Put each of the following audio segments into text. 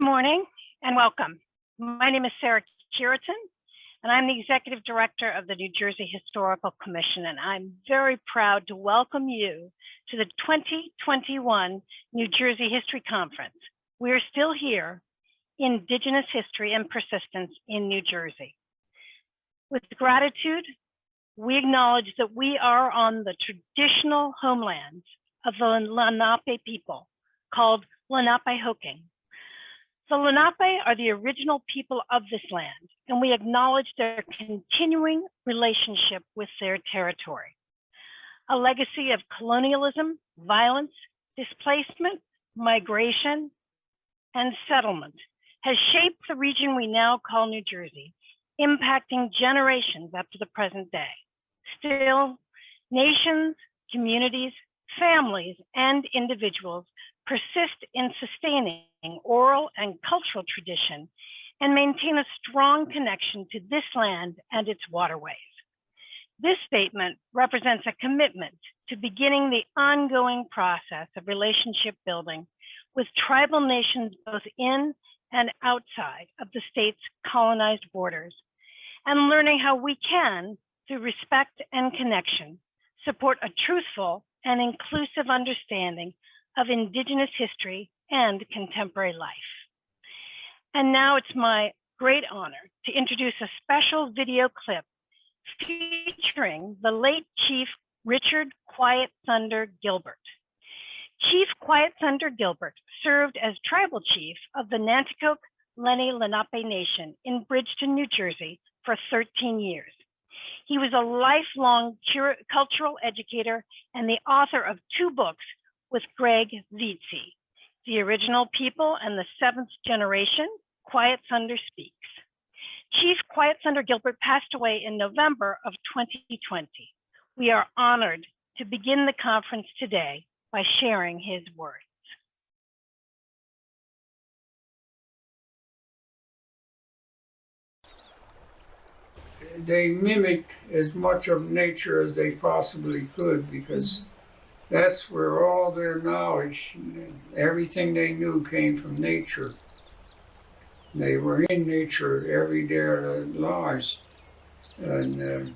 Good morning and welcome. My name is Sarah Curitan, and I'm the Executive Director of the New Jersey Historical Commission, and I'm very proud to welcome you to the 2021 New Jersey History Conference. We are still here, Indigenous History and Persistence in New Jersey. With gratitude, we acknowledge that we are on the traditional homelands of the Lenape people, called Lenape-Hoking. The Lenape are the original people of this land, and we acknowledge their continuing relationship with their territory. A legacy of colonialism, violence, displacement, migration, and settlement has shaped the region we now call New Jersey, impacting generations up to the present day. Still, nations, communities, families, and individuals persist in sustaining oral and cultural tradition and maintain a strong connection to this land and its waterways. This statement represents a commitment to beginning the ongoing process of relationship building with tribal nations both in and outside of the state's colonized borders, and learning how we can, through respect and connection, support a truthful and inclusive understanding of Indigenous history and contemporary life. And now it's my great honor to introduce a special video clip featuring the late Chief Richard Quiet Thunder Gilbert. Chief Quiet Thunder Gilbert served as tribal chief of the Nanticoke Lenni-Lenape Nation in Bridgeton, New Jersey for 13 years. He was a lifelong cultural educator and the author of 2 books with Greg Vietze, The Original People and the 7th Generation, Quiet Thunder Speaks. Chief Quiet Thunder Gilbert passed away in November of 2020. We are honored to begin the conference today by sharing his words. They mimicked as much of nature as they possibly could, because that's where all their knowledge, everything they knew came from nature. They were in nature every day of their lives. And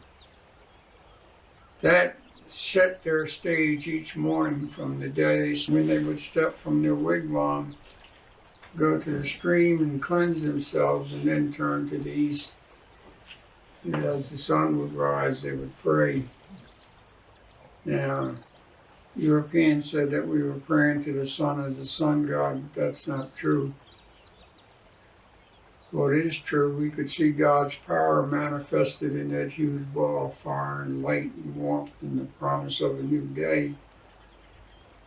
that set their stage each morning from the days when they would step from their wigwam, go to the stream and cleanse themselves, and then turn to the east. And as the sun would rise, they would pray. Now, Europeans said that we were praying to the sun as the sun god, but that's not true. What is true, we could see God's power manifested in that huge ball of fire and light and warmth and the promise of a new day.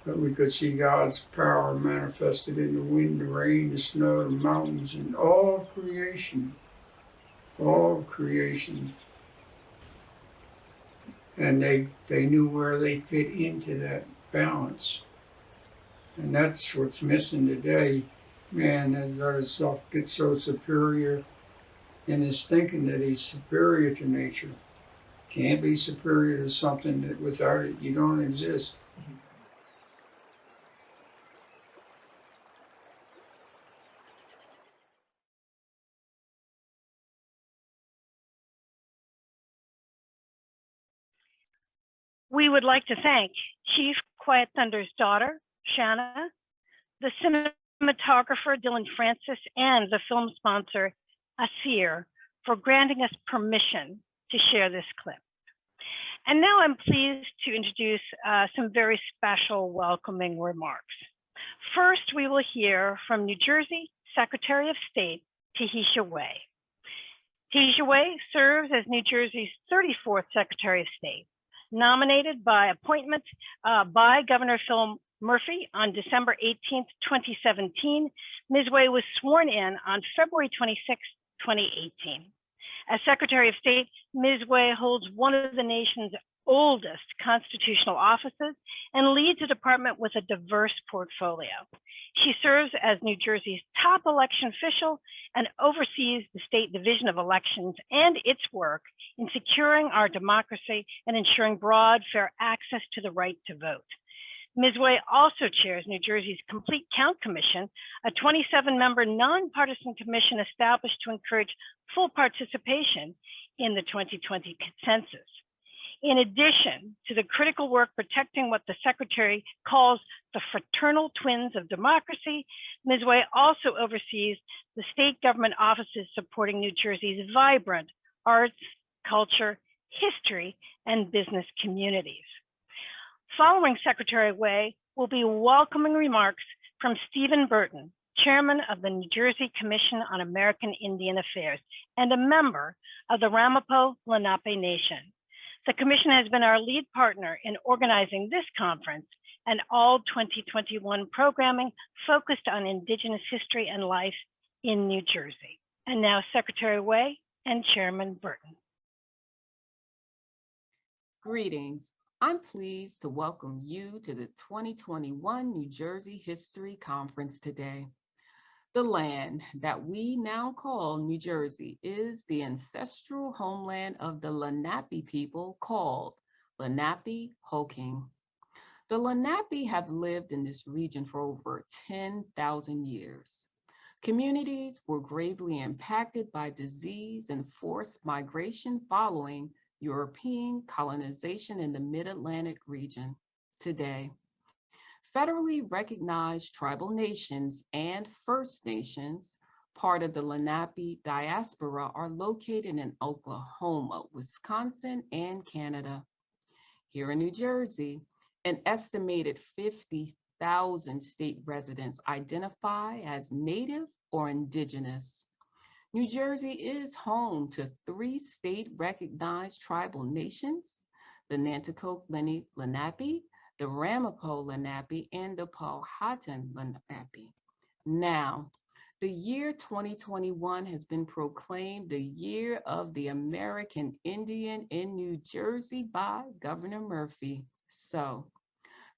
But we could see God's power manifested in the wind, the rain, the snow, the mountains, and all creation. All creation. And they knew where they fit into that balance. And that's what's missing today. Man has let himself get so superior in his thinking that he's superior to nature. Can't be superior to something that without it you don't exist. We would like to thank Chief Quiet Thunder's daughter, Shanna, the cinematographer, Dylan Francis, and the film sponsor, Asir, for granting us permission to share this clip. And now I'm pleased to introduce some very special welcoming remarks. First, we will hear from New Jersey Secretary of State, Tahesha Way. Tahesha Way serves as New Jersey's 34th Secretary of State. Nominated by appointment by Governor Phil Murphy on December 18th, 2017, Ms. Way was sworn in on February 26, 2018. As Secretary of State, Ms. Way holds one of the nation's oldest constitutional offices and leads a department with a diverse portfolio. She serves as New Jersey's top election official and oversees the State Division of Elections and its work in securing our democracy and ensuring broad, fair access to the right to vote. Ms. Way also chairs New Jersey's Complete Count Commission, a 27-member nonpartisan commission established to encourage full participation in the 2020 census. In addition to the critical work protecting what the Secretary calls the fraternal twins of democracy, Ms. Way also oversees the state government offices supporting New Jersey's vibrant arts, culture, history, and business communities. Following Secretary Way will be welcoming remarks from Stephen Burton, Chairman of the New Jersey Commission on American Indian Affairs and a member of the Ramapo Lenape Nation. The Commission has been our lead partner in organizing this conference and all 2021 programming focused on Indigenous history and life in New Jersey. And now Secretary Way and Chairman Burton. Greetings. I'm pleased to welcome you to the 2021 New Jersey History Conference today. The land that we now call New Jersey is the ancestral homeland of the Lenape people called Lenape-Hoking. The Lenape have lived in this region for over 10,000 years. Communities were gravely impacted by disease and forced migration following European colonization in the Mid-Atlantic region. Today, federally recognized tribal nations and First Nations, part of the Lenape diaspora, are located in Oklahoma, Wisconsin, and Canada. Here in New Jersey, an estimated 50,000 state residents identify as Native or Indigenous. New Jersey is home to 3 state-recognized tribal nations, the Nanticoke Lenni-Lenape, the Ramapo Lenape, and the Powhatan Lenape. Now, the year 2021 has been proclaimed the Year of the American Indian in New Jersey by Governor Murphy. So,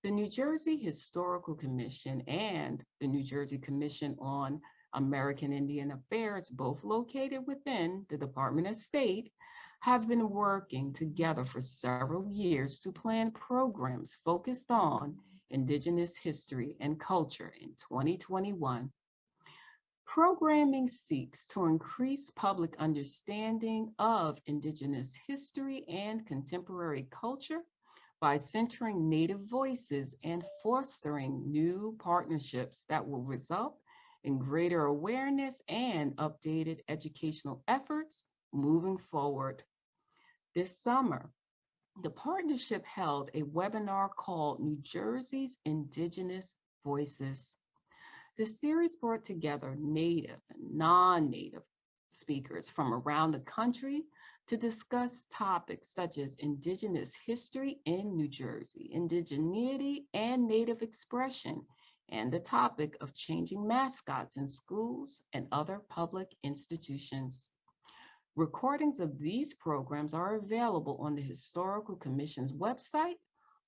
the New Jersey Historical Commission and the New Jersey Commission on American Indian Affairs, both located within the Department of State, have been working together for several years to plan programs focused on Indigenous history and culture in 2021. Programming seeks to increase public understanding of Indigenous history and contemporary culture by centering Native voices and fostering new partnerships that will result in greater awareness and updated educational efforts moving forward. This summer, the partnership held a webinar called New Jersey's Indigenous Voices. The series brought together Native and non-Native speakers from around the country to discuss topics such as Indigenous history in New Jersey, indigeneity and Native expression, and the topic of changing mascots in schools and other public institutions. Recordings of these programs are available on the Historical Commission's website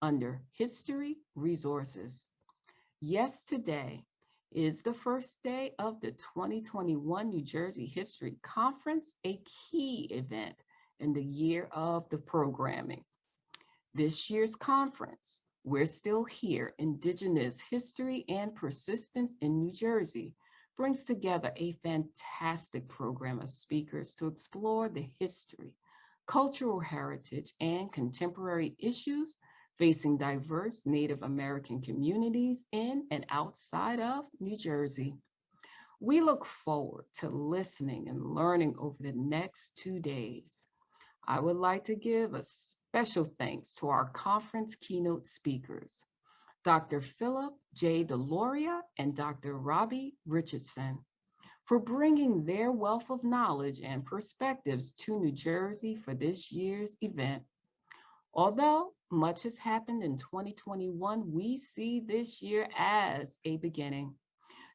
under History Resources. Yes, today is the first day of the 2021 New Jersey History Conference, a key event in the year of the programming. This year's conference, We're Still Here, Indigenous History and Persistence in New Jersey, brings together a fantastic program of speakers to explore the history, cultural heritage, and contemporary issues facing diverse Native American communities in and outside of New Jersey. We look forward to listening and learning over the next 2 days. I would like to give a special thanks to our conference keynote speakers, Dr. Philip J. Deloria and Dr. Robbie Richardson, for bringing their wealth of knowledge and perspectives to New Jersey for this year's event. Although much has happened in 2021, we see this year as a beginning.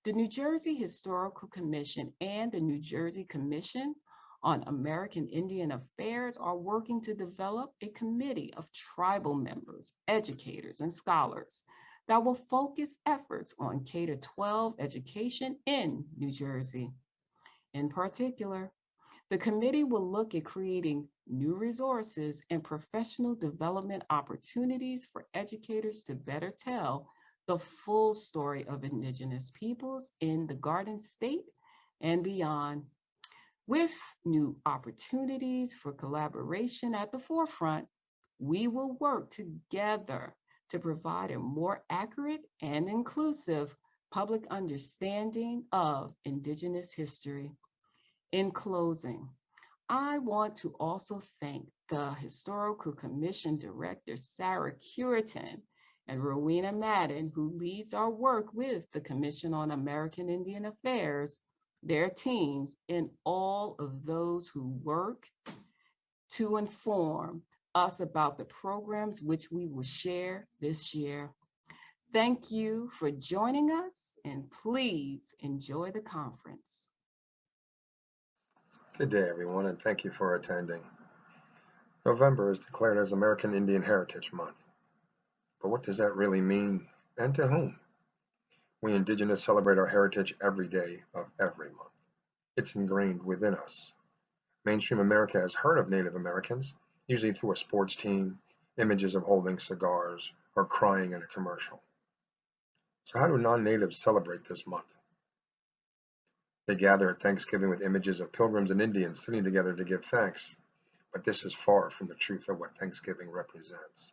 The New Jersey Historical Commission and the New Jersey Commission on American Indian Affairs are working to develop a committee of tribal members, educators, and scholars that will focus efforts on K-12 education in New Jersey. In particular, The committee will look at creating new resources and professional development opportunities for educators to better tell the full story of Indigenous peoples in the Garden State and beyond, with new opportunities for collaboration at the forefront. We will work together to provide a more accurate and inclusive public understanding of Indigenous history. In closing, I want to also thank the Historical Commission Director, Sarah Curitan, and Rowena Madden, who leads our work with the Commission on American Indian Affairs, their teams, and all of those who work to inform us about the programs which we will share this year. Thank you for joining us, and please enjoy the conference. Good day, everyone, and thank you for attending. November is declared as American Indian Heritage Month. But what does that really mean, and to whom? We Indigenous celebrate our heritage every day of every month. It's ingrained within us. Mainstream America has heard of Native Americans, usually through a sports team, images of holding cigars, or crying in a commercial. So how do non-natives celebrate this month? They gather at Thanksgiving with images of pilgrims and Indians sitting together to give thanks, but this is far from the truth of what Thanksgiving represents.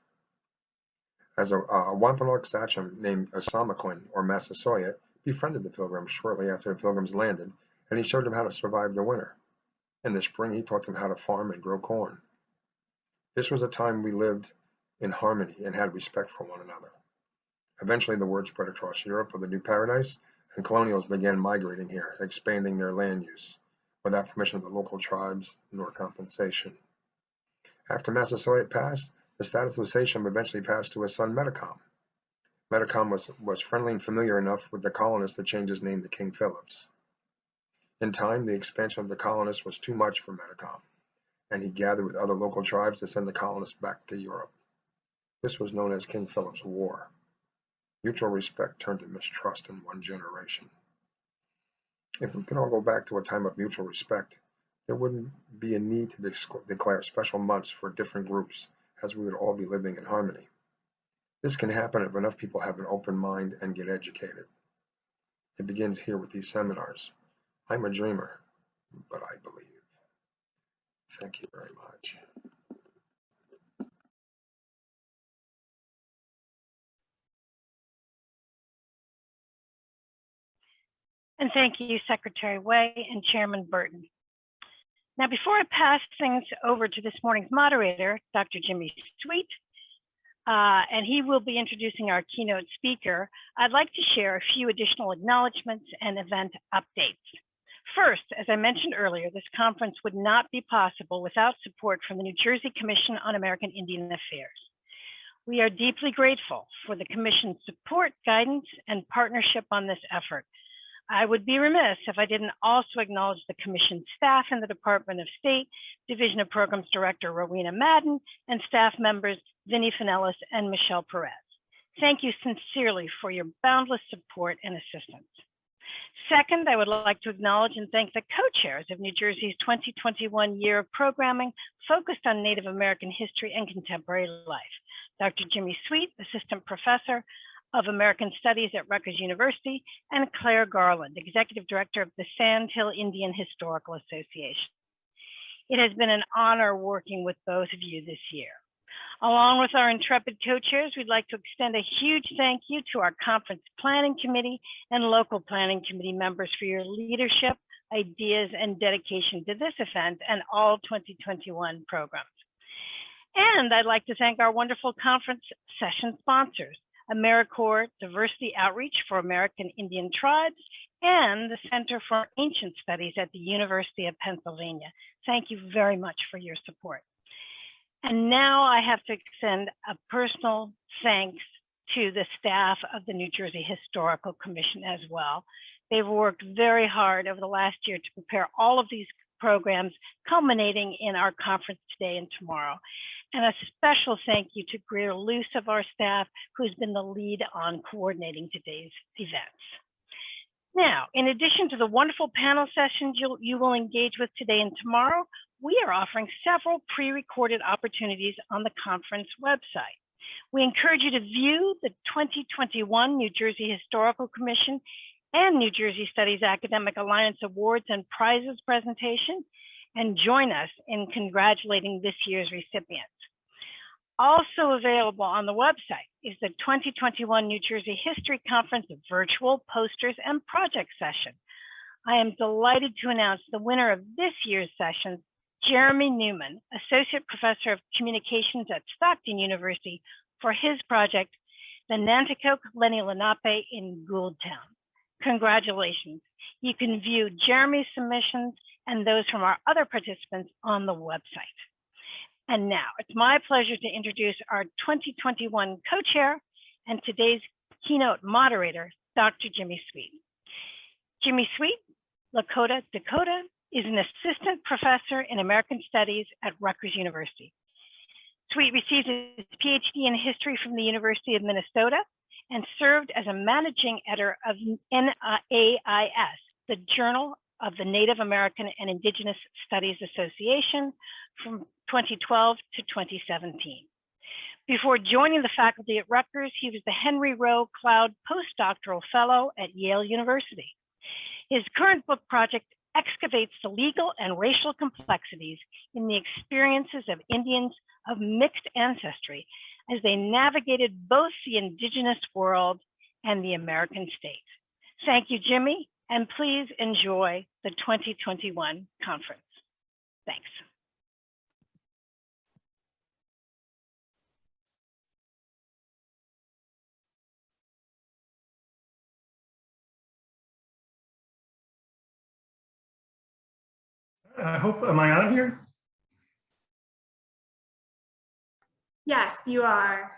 As a Wampanoag sachem named Asamaquin, or Massasoit, befriended the pilgrims shortly after the pilgrims landed, and he showed them how to survive the winter. In the spring, he taught them how to farm and grow corn. This was a time we lived in harmony and had respect for one another. Eventually, the word spread across Europe of the new paradise, and colonials began migrating here, expanding their land use, without permission of the local tribes nor compensation. After Massasoit passed, the status of sachem eventually passed to his son Metacom. Metacom was friendly and familiar enough with the colonists to change his name to King Philip's. In time, the expansion of the colonists was too much for Metacom, and he gathered with other local tribes to send the colonists back to Europe. This was known as King Philip's War. Mutual respect turned to mistrust in one generation. If we could all go back to a time of mutual respect, there wouldn't be a need to declare special months for different groups, as we would all be living in harmony. This can happen if enough people have an open mind and get educated. It begins here with these seminars. I'm a dreamer, but I believe. Thank you very much. And thank you, Secretary Way and Chairman Burton. Now, before I pass things over to this morning's moderator, Dr. Jimmy Sweet, and he will be introducing our keynote speaker, I'd like to share a few additional acknowledgements and event updates. First, as I mentioned earlier, this conference would not be possible without support from the New Jersey Commission on American Indian Affairs. We are deeply grateful for the Commission's support, guidance, and partnership on this effort. I would be remiss if I didn't also acknowledge the Commission staff in the Department of State, Division of Programs Director Rowena Madden, and staff members Vinnie Finellis and Michelle Perez. Thank you sincerely for your boundless support and assistance. Second, I would like to acknowledge and thank the co-chairs of New Jersey's 2021 year of programming focused on Native American history and contemporary life. Dr. Jimmy Sweet, Assistant Professor of American Studies at Rutgers University, and Claire Garland, Executive Director of the Sand Hill Indian Historical Association. It has been an honor working with both of you this year. Along with our intrepid co-chairs, we'd like to extend a huge thank you to our conference planning committee and local planning committee members for your leadership, ideas, and dedication to this event and all 2021 programs. And I'd like to thank our wonderful conference session sponsors, AmeriCorps Diversity Outreach for American Indian Tribes, and the Center for Ancient Studies at the University of Pennsylvania. Thank you very much for your support. And now I have to extend a personal thanks to the staff of the New Jersey Historical Commission as well. They've worked very hard over the last year to prepare all of these programs, culminating in our conference today and tomorrow. And a special thank you to Greer Luce of our staff, who's been the lead on coordinating today's events. Now, in addition to the wonderful panel sessions you will engage with today and tomorrow, we are offering several pre-recorded opportunities on the conference website. We encourage you to view the 2021 New Jersey Historical Commission and New Jersey Studies Academic Alliance Awards and Prizes presentation and join us in congratulating this year's recipients. Also available on the website is the 2021 New Jersey History Conference virtual posters and project session. I am delighted to announce the winner of this year's session, Jeremy Newman, Associate Professor of Communications at Stockton University, for his project, the Nanticoke Lenni-Lenape in Gouldtown. Congratulations. You can view Jeremy's submissions and those from our other participants on the website. And now it's my pleasure to introduce our 2021 co-chair and today's keynote moderator, Dr. Jimmy Sweet. Jimmy Sweet, Lakota, Dakota, is an assistant professor in American Studies at Rutgers University. Sweet received his PhD in history from the University of Minnesota and served as a managing editor of NAIS, the Journal of the Native American and Indigenous Studies Association, from 2012 to 2017. Before joining the faculty at Rutgers, he was the Henry Rowe Cloud Postdoctoral Fellow at Yale University. His current book project excavates the legal and racial complexities in the experiences of Indians of mixed ancestry as they navigated both the Indigenous world and the American state. Thank you, Jimmy, and please enjoy the 2021 conference. Thanks. Am I on here? Yes, you are.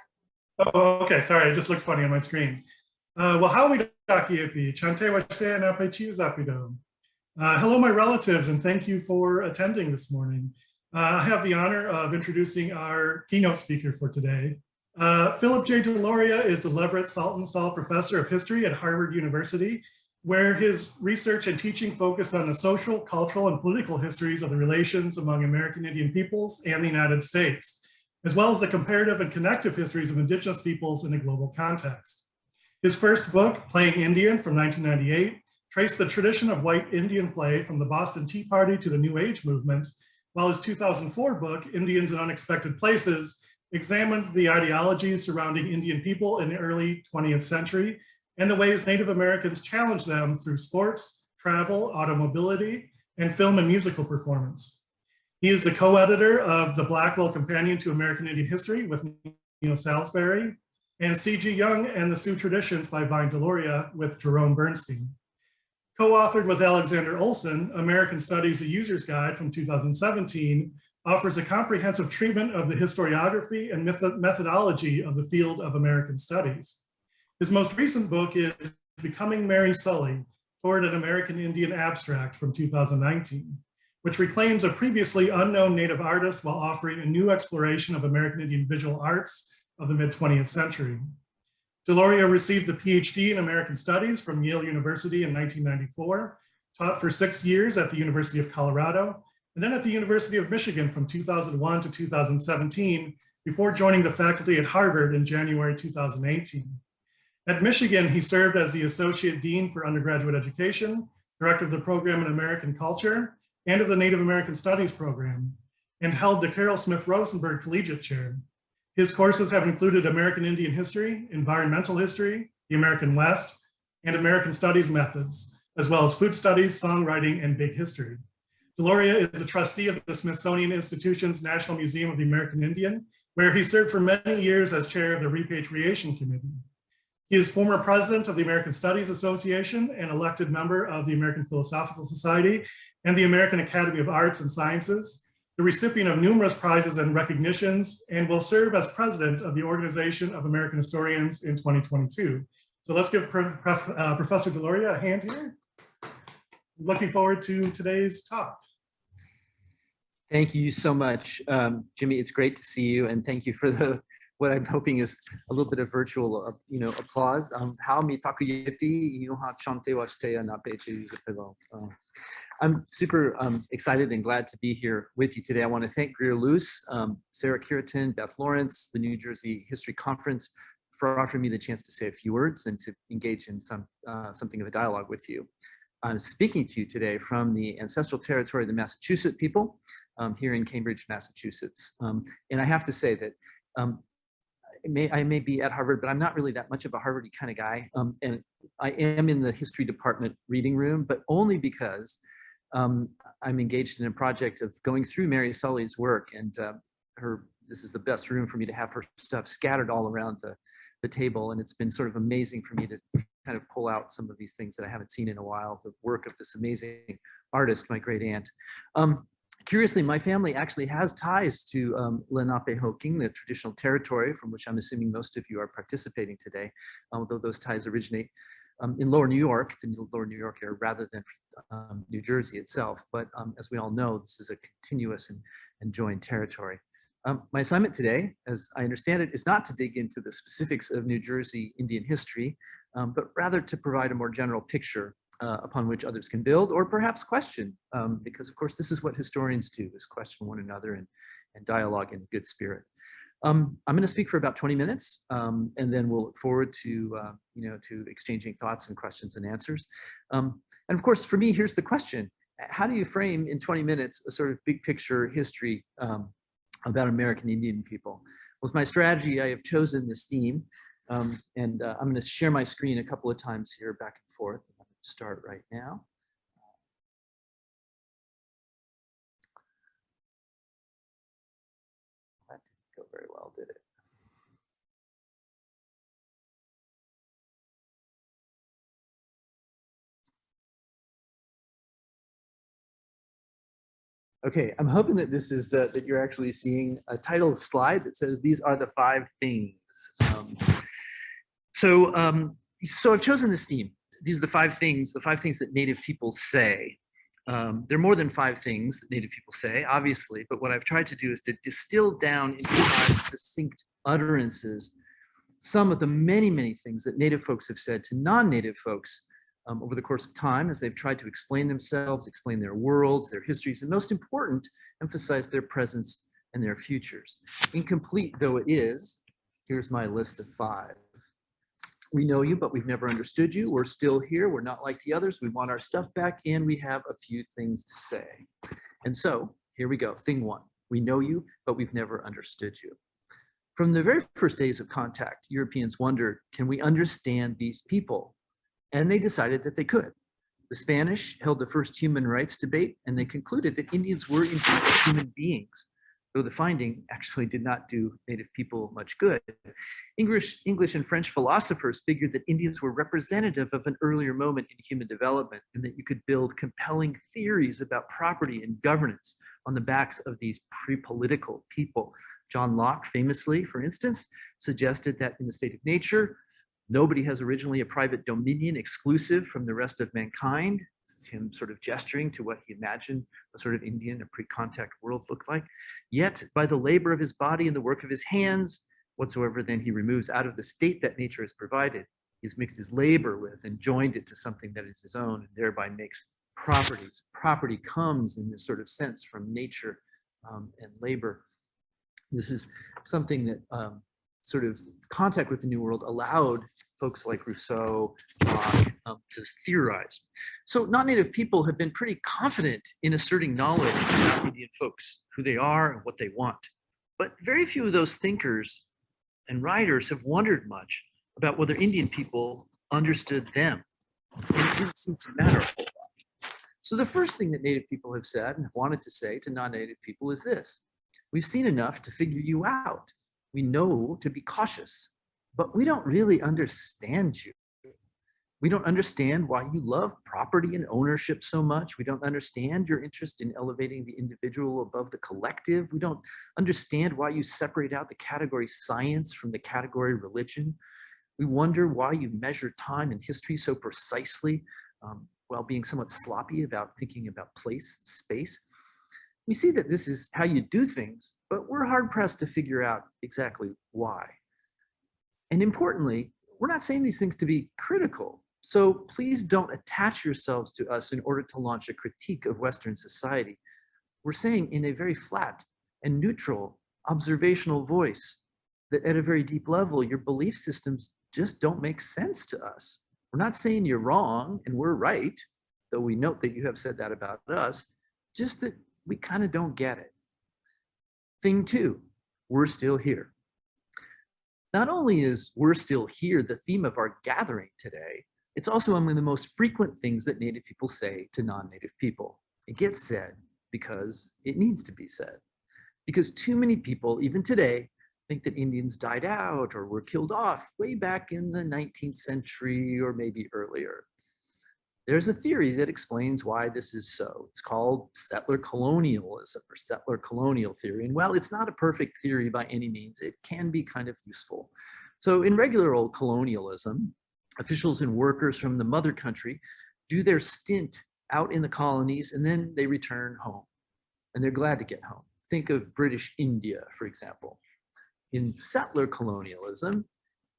Oh, okay, sorry, it just looks funny on my screen. Well, how we Hello, my relatives, and thank you for attending this morning. I have the honor of introducing our keynote speaker for today. Philip J. Deloria is the Leverett Saltonstall Professor of History at Harvard University, where his research and teaching focus on the social, cultural, and political histories of the relations among American Indian peoples and the United States, as well as the comparative and connective histories of Indigenous peoples in a global context. His first book, Playing Indian from 1998, traced the tradition of white Indian play from the Boston Tea Party to the New Age movement, while his 2004 book, Indians in Unexpected Places, examined the ideologies surrounding Indian people in the early 20th century and the ways Native Americans challenged them through sports, travel, automobility, and film and musical performance. He is the co-editor of the Blackwell Companion to American Indian History with Neil Salisbury, and C.G. Young and the Sioux Traditions by Vine Deloria with Jerome Bernstein. Co-authored with Alexander Olson, American Studies, A User's Guide from 2017 offers a comprehensive treatment of the historiography and methodology of the field of American Studies. His most recent book is Becoming Mary Sully, Toward an American Indian Abstract from 2019, which reclaims a previously unknown Native artist while offering a new exploration of American Indian visual arts of the mid-20th century. Deloria received a PhD in American Studies from Yale University in 1994, taught for 6 years at the University of Colorado, and then at the University of Michigan from 2001 to 2017, before joining the faculty at Harvard in January 2018. At Michigan, he served as the Associate Dean for Undergraduate Education, Director of the Program in American Culture, and of the Native American Studies Program, and held the Carol Smith Rosenberg Collegiate Chair. His courses have included American Indian History, Environmental History, the American West, and American Studies Methods, as well as Food Studies, Songwriting, and Big History. Deloria is a trustee of the Smithsonian Institution's National Museum of the American Indian, where he served for many years as chair of the Repatriation Committee. He is former president of the American Studies Association and elected member of the American Philosophical Society and the American Academy of Arts and Sciences, the recipient of numerous prizes and recognitions, and will serve as president of the Organization of American Historians in 2022. So let's give Professor Deloria a hand here. Looking forward to today's talk. Thank you so much, Jimmy. It's great to see you, and thank you for what I'm hoping is a little bit of virtual, applause. How mi takuyepi, ha chante washtea na peche zapilo. I'm super excited and glad to be here with you today. I want to thank Greer Luce, Sarah Curitan, Beth Lawrence, the New Jersey History Conference for offering me the chance to say a few words and to engage in something of a dialogue with you. I'm speaking to you today from the ancestral territory of the Massachusetts people here in Cambridge, Massachusetts. And I have to say that I may be at Harvard, but I'm not really that much of a Harvard kind of guy. And I am in the history department reading room, but only because I'm engaged in a project of going through Mary Sully's work, and this is the best room for me to have her stuff scattered all around the table. And it's been sort of amazing for me to kind of pull out some of these things that I haven't seen in a while, the work of this amazing artist, my great aunt. Curiously, my family actually has ties to Lenapehoking, the traditional territory from which I'm assuming most of you are participating today, although those ties originate in Lower New York, the Lower New York area, rather than New Jersey itself. But as we all know, this is a continuous and joined territory. My assignment today, as I understand it, is not to dig into the specifics of New Jersey Indian history, but rather to provide a more general picture upon which others can build or perhaps question, because of course this is what historians do, is question one another and dialogue in good spirit. I'm going to speak for about 20 minutes, and then we'll look forward to to exchanging thoughts and questions and answers. And of course, for me, here's the question: how do you frame in 20 minutes a sort of big picture history about American Indian people? With my strategy, I have chosen this theme, and I'm going to share my screen a couple of times here, back and forth. I'm going to start right now. That didn't go very well, did it? Okay, I'm hoping that this is that you're actually seeing a title slide that says these are the 5 things. So I've chosen this theme. These are the 5 things that Native people say. There are more than 5 things that Native people say, obviously, but what I've tried to do is to distill down into 5 succinct utterances some of the many, many things that Native folks have said to non-Native folks over the course of time, as they've tried to explain themselves, explain their worlds, their histories, and most important, emphasize their presence and their futures. Incomplete though it is, here's my list of 5. We know you, but we've never understood you. We're still here. We're not like the others. We want our stuff back, and we have a few things to say. And so here we go. Thing 1, we know you, but we've never understood you. From the very first days of contact, Europeans wondered, can we understand these people? And they decided that they could. The Spanish held the first human rights debate, and they concluded that Indians were indeed human beings, though the finding actually did not do Native people much good. English and French philosophers figured that Indians were representative of an earlier moment in human development, and that you could build compelling theories about property and governance on the backs of these pre-political people. John Locke famously, for instance, suggested that in the state of nature, nobody has originally a private dominion exclusive from the rest of mankind. This is him sort of gesturing to what he imagined a sort of Indian or pre-contact world looked like. Yet by the labor of his body and the work of his hands, whatsoever then he removes out of the state that nature has provided, he's mixed his labor with and joined it to something that is his own, and thereby makes properties. Property comes in this sort of sense from nature and labor. This is something that sort of contact with the New World allowed folks like Rousseau to theorize. So non-Native people have been pretty confident in asserting knowledge about Indian folks, who they are and what they want. But very few of those thinkers and writers have wondered much about whether Indian people understood them. And it didn't seem to matter a whole lot. So the first thing that Native people have said and wanted to say to non-Native people is this: we've seen enough to figure you out. We know to be cautious, but we don't really understand you. We don't understand why you love property and ownership so much. We don't understand your interest in elevating the individual above the collective. We don't understand why you separate out the category science from the category religion. We wonder why you measure time and history so precisely while being somewhat sloppy about thinking about place, space. We see that this is how you do things, but we're hard pressed to figure out exactly why. And importantly, we're not saying these things to be critical. So please don't attach yourselves to us in order to launch a critique of Western society. We're saying in a very flat and neutral observational voice that at a very deep level, your belief systems just don't make sense to us. We're not saying you're wrong and we're right, though we note that you have said that about us, just that we kind of don't get it. Thing two, we're still here. Not only is we're still here the theme of our gathering today, it's also among the most frequent things that Native people say to non-Native people. It gets said because it needs to be said. Because too many people, even today, think that Indians died out or were killed off way back in the 19th century or maybe earlier. There's a theory that explains why this is so. It's called settler colonialism or settler colonial theory. And while it's not a perfect theory by any means, it can be kind of useful. So in regular old colonialism, officials and workers from the mother country do their stint out in the colonies and then they return home. And they're glad to get home. Think of British India, for example. In settler colonialism,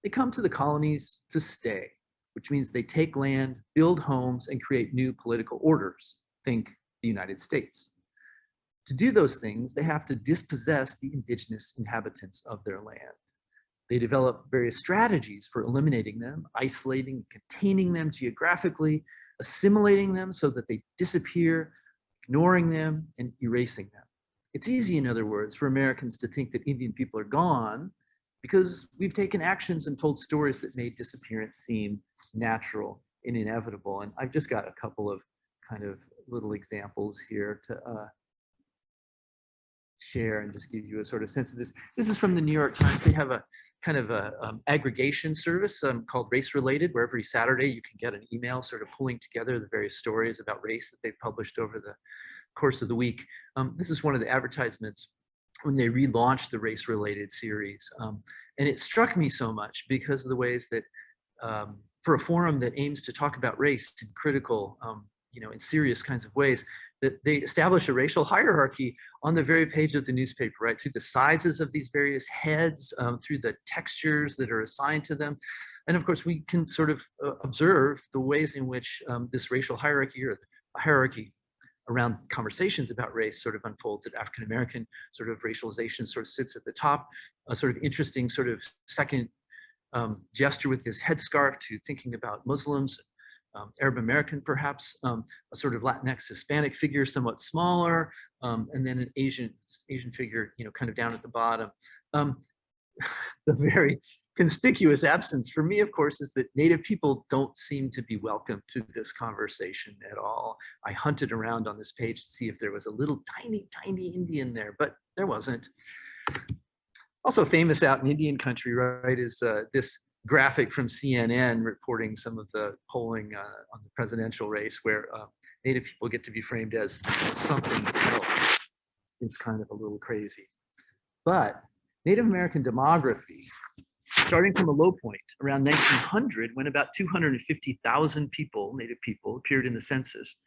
they come to the colonies to stay, which means they take land, build homes, and create new political orders. Think the United States. To do those things, they have to dispossess the indigenous inhabitants of their land. They develop various strategies for eliminating them, isolating, containing them geographically, assimilating them so that they disappear, ignoring them, and erasing them. It's easy, in other words, for Americans to think that Indian people are gone because we've taken actions and told stories that made disappearance seem natural and inevitable. And I've just got a couple of kind of little examples here to share and just give you a sort of sense of this. This is from the New York Times. They have a kind of a aggregation service called Race Related, where every Saturday you can get an email sort of pulling together the various stories about race that they've published over the course of the week. This is one of the advertisements when they relaunched the Race Related series. And it struck me so much because of the ways that for a forum that aims to talk about race in critical, in serious kinds of ways, that they establish a racial hierarchy on the very page of the newspaper, right? Through the sizes of these various heads, through the textures that are assigned to them. And of course, we can sort of observe the ways in which this racial hierarchy or the hierarchy around conversations about race sort of unfolds. That African-American sort of racialization sort of sits at the top, a sort of interesting sort of second gesture with his headscarf to thinking about Muslims, Arab American perhaps, a sort of Latinx Hispanic figure somewhat smaller, and then an Asian figure, kind of down at the bottom. The very conspicuous absence for me, of course, is that Native people don't seem to be welcome to this conversation at all. I hunted around on this page to see if there was a little tiny Indian there, but there wasn't. Also famous out in Indian country, right, is this graphic from CNN reporting some of the polling on the presidential race where Native people get to be framed as something else. It's kind of a little crazy. But Native American demography, starting from a low point around 1900, when about 250,000 people, Native people, appeared in the census.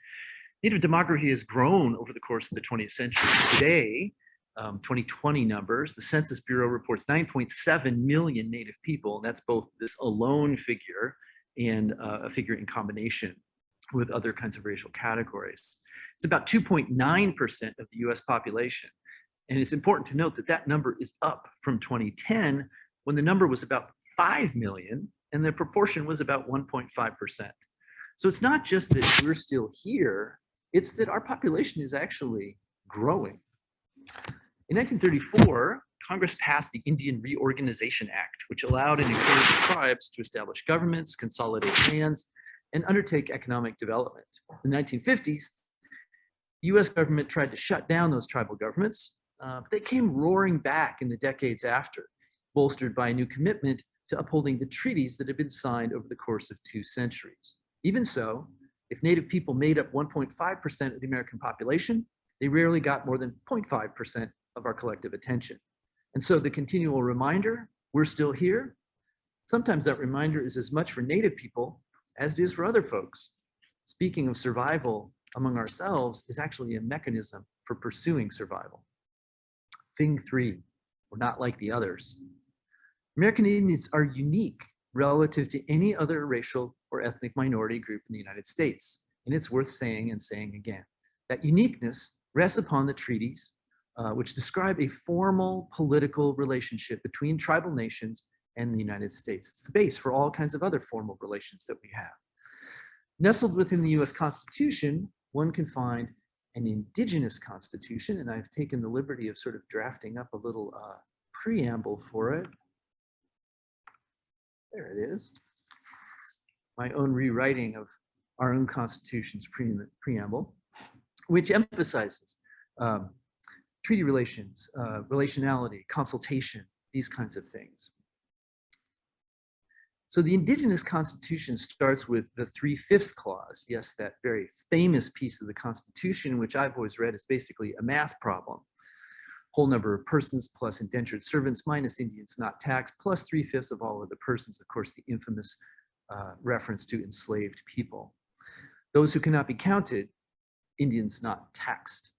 Native demography has grown over the course of the 20th century. Today, 2020 numbers, the Census Bureau reports 9.7 million Native people, and that's both this alone figure and a figure in combination with other kinds of racial categories. It's about 2.9% of the US population. And it's important to note that that number is up from 2010, when the number was about 5 million and the proportion was about 1.5%. So it's not just that we're still here, it's that our population is actually growing. In 1934, Congress passed the Indian Reorganization Act, which allowed and encouraged tribes to establish governments, consolidate lands, and undertake economic development. In the 1950s, the US government tried to shut down those tribal governments, but they came roaring back in the decades after, bolstered by a new commitment to upholding the treaties that had been signed over the course of 2 centuries. Even so, if Native people made up 1.5% of the American population, they rarely got more than 0.5% of our collective attention. And so the continual reminder, we're still here, sometimes that reminder is as much for Native people as it is for other folks. Speaking of survival among ourselves is actually a mechanism for pursuing survival. Thing 3, we're not like the others. American Indians are unique relative to any other racial or ethnic minority group in the United States. And it's worth saying and saying again. That uniqueness rests upon the treaties, which describe a formal political relationship between tribal nations and the United States. It's the base for all kinds of other formal relations that we have. Nestled within the US Constitution, one can find an indigenous constitution, and I've taken the liberty of sort of drafting up a little preamble for it. There it is. My own rewriting of our own Constitution's preamble, which emphasizes treaty relations, relationality, consultation, these kinds of things. So the Indigenous Constitution starts with the 3/5 clause. Yes, that very famous piece of the Constitution, which I've always read is basically a math problem. Whole number of persons plus indentured servants minus Indians not taxed plus 3/5 of all other persons. Of course, the infamous reference to enslaved people. Those who cannot be counted, Indians not taxed.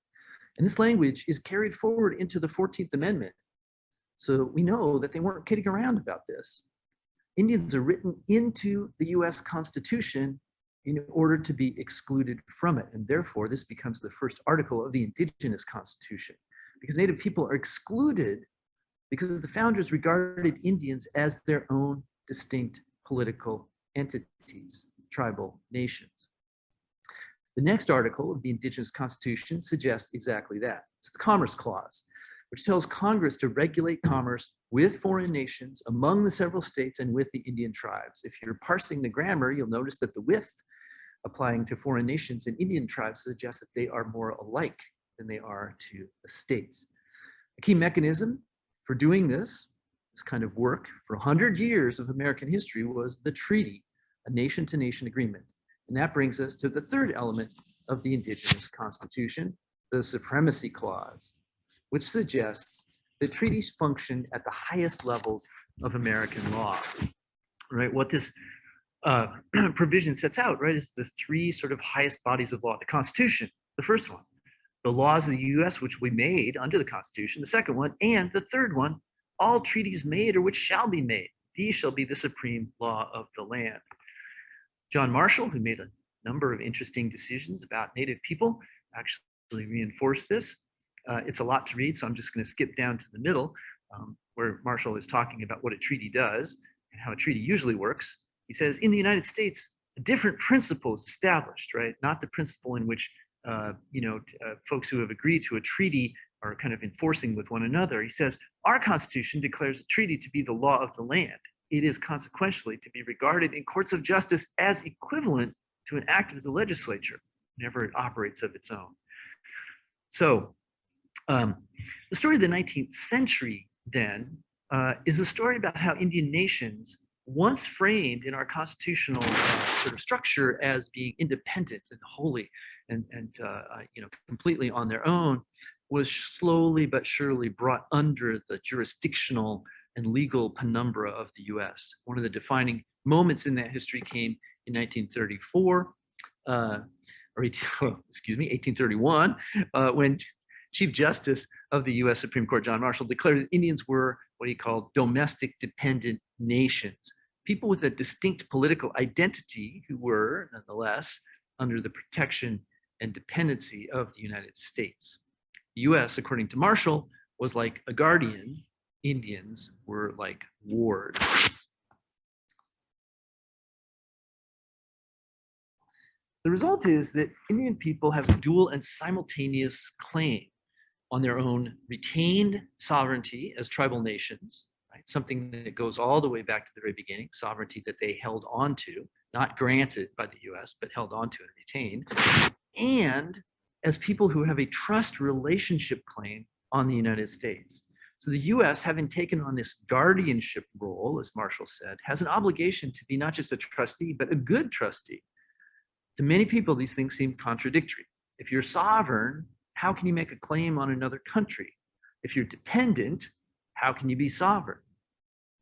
And this language is carried forward into the 14th Amendment. So we know that they weren't kidding around about this. Indians are written into the US Constitution in order to be excluded from it. And therefore, this becomes the first article of the Indigenous Constitution, because Native people are excluded because the founders regarded Indians as their own distinct political entities, tribal nations. The next article of the Indigenous Constitution suggests exactly that. It's the Commerce Clause, which tells Congress to regulate commerce with foreign nations, among the several states, and with the Indian tribes. If you're parsing the grammar, you'll notice that the with applying to foreign nations and Indian tribes suggests that they are more alike than they are to the states. A key mechanism for doing this kind of work for 100 years of American history was the treaty, a nation-to-nation agreement. And that brings us to the third element of the Indigenous Constitution, the Supremacy Clause, which suggests that treaties function at the highest levels of American law. Right? What this provision sets out, right, is the 3 sort of highest bodies of law. The Constitution, the first one, the laws of the US, which we made under the Constitution, the second one, and the third one, all treaties made or which shall be made. These shall be the supreme law of the land. John Marshall, who made a number of interesting decisions about Native people, actually reinforced this. It's a lot to read, so I'm just going to skip down to the middle, where Marshall is talking about what a treaty does and how a treaty usually works. He says, in the United States, a different principle is established, right? Not the principle in which folks who have agreed to a treaty are kind of enforcing with one another. He says, our Constitution declares a treaty to be the law of the land. It is consequentially to be regarded in courts of justice as equivalent to an act of the legislature whenever it operates of its own. So the story of the 19th century then is a story about how Indian nations, once framed in our constitutional sort of structure as being independent and holy and completely on their own, was slowly but surely brought under the jurisdictional and legal penumbra of the US. One of the defining moments in that history came in 1831, when Chief Justice of the US Supreme Court, John Marshall, declared that Indians were what he called domestic dependent nations, people with a distinct political identity who were, nonetheless, under the protection and dependency of the United States. The US, according to Marshall, was like a guardian. Indians were like wards. The result is that Indian people have a dual and simultaneous claim on their own retained sovereignty as tribal nations, right? Something that goes all the way back to the very beginning, sovereignty that they held on to, not granted by the US, but held on to and retained, and as people who have a trust relationship claim on the United States. So the US, having taken on this guardianship role, as Marshall said, has an obligation to be not just a trustee, but a good trustee. To many people, these things seem contradictory. If you're sovereign, how can you make a claim on another country? If you're dependent, how can you be sovereign?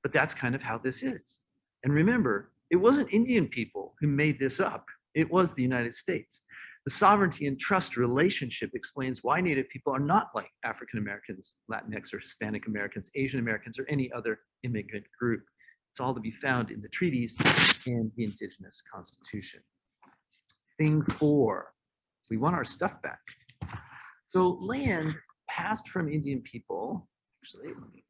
But that's kind of how this is. And remember, it wasn't Indian people who made this up. It was the United States. The sovereignty and trust relationship explains why Native people are not like African Americans, Latinx, or Hispanic Americans, Asian Americans, or any other immigrant group. It's all to be found in the treaties and the Indigenous Constitution. Thing 4, we want our stuff back. So land passed from Indian people, actually, let me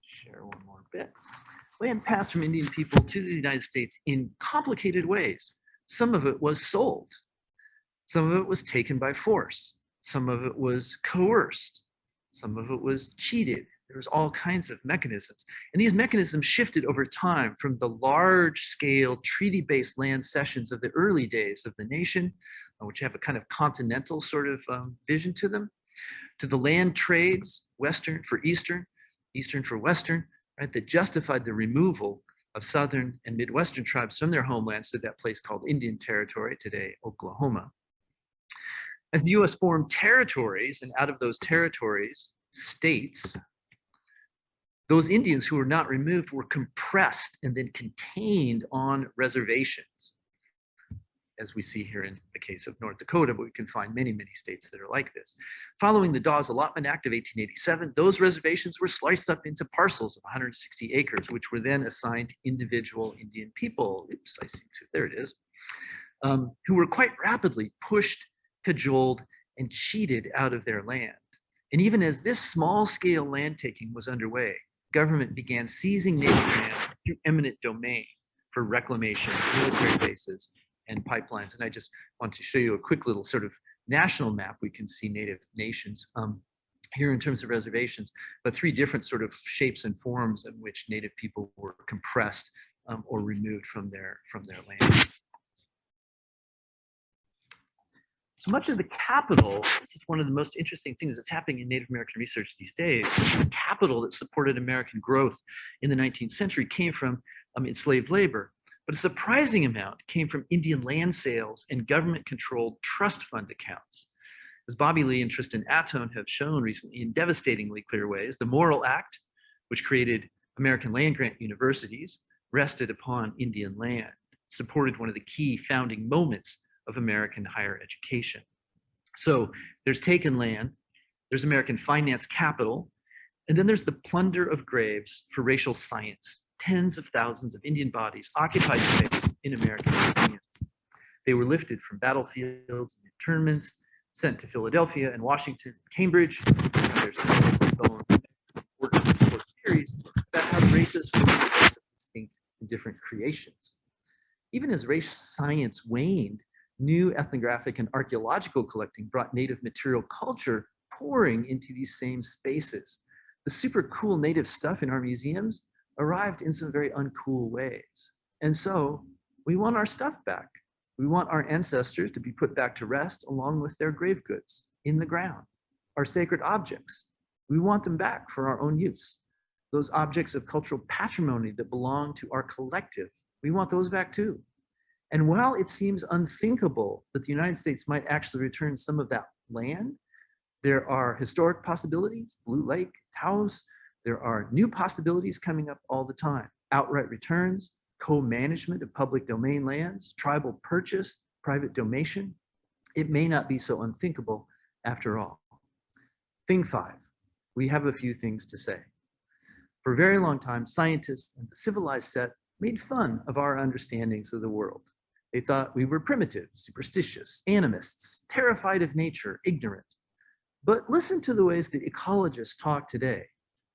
share one more bit. Land passed from Indian people to the United States in complicated ways. Some of it was sold. Some of it was taken by force. Some of it was coerced. Some of it was cheated. There was all kinds of mechanisms. And these mechanisms shifted over time from the large-scale treaty-based land cessions of the early days of the nation, which have a kind of continental sort of vision to them, to the land trades, Western for Eastern, Eastern for Western, right, that justified the removal of Southern and Midwestern tribes from their homelands to that place called Indian Territory, today Oklahoma. As the US formed territories, and out of those territories, states, those Indians who were not removed were compressed and then contained on reservations, as we see here in the case of North Dakota, but we can find many, many states that are like this. Following the Dawes Allotment Act of 1887, those reservations were sliced up into parcels of 160 acres, which were then assigned to individual Indian people. Oops, I see two, there it is, who were quite rapidly pushed, cajoled, and cheated out of their land. And even as this small-scale land taking was underway, government began seizing native land through eminent domain for reclamation, military bases, and pipelines. And I just want to show you a quick little sort of national map. We can see native nations here in terms of reservations, but 3 different sort of shapes and forms in which native people were compressed or removed from their land. So much of the capital, this is one of the most interesting things that's happening in Native American research these days, the capital that supported American growth in the 19th century came from enslaved labor. But a surprising amount came from Indian land sales and government-controlled trust fund accounts. As Bobby Lee and Tristan Atone have shown recently in devastatingly clear ways, the Morrill Act, which created American land-grant universities, rested upon Indian land, supported one of the key founding moments of American higher education. So there's taken land, there's American finance capital, and then there's the plunder of graves for racial science. Tens of thousands of Indian bodies occupied space in American museums. They were lifted from battlefields and internments, sent to Philadelphia and Washington, Cambridge. There's important support theories about how races were distinct and different creations. Even as race science waned, new ethnographic and archaeological collecting brought native material culture pouring into these same spaces. The super cool native stuff in our museums arrived in some very uncool ways. And so we want our stuff back. We want our ancestors to be put back to rest along with their grave goods in the ground. Our sacred objects, we want them back for our own use. Those objects of cultural patrimony that belong to our collective, we want those back too. And while it seems unthinkable that the United States might actually return some of that land, there are historic possibilities, Blue Lake, Taos. There are new possibilities coming up all the time. Outright returns, co-management of public domain lands, tribal purchase, private donation. It may not be so unthinkable after all. Thing 5, we have a few things to say. For a very long time, scientists and the civilized set made fun of our understandings of the world. They thought we were primitive, superstitious, animists, terrified of nature, ignorant. But listen to the ways that ecologists talk today.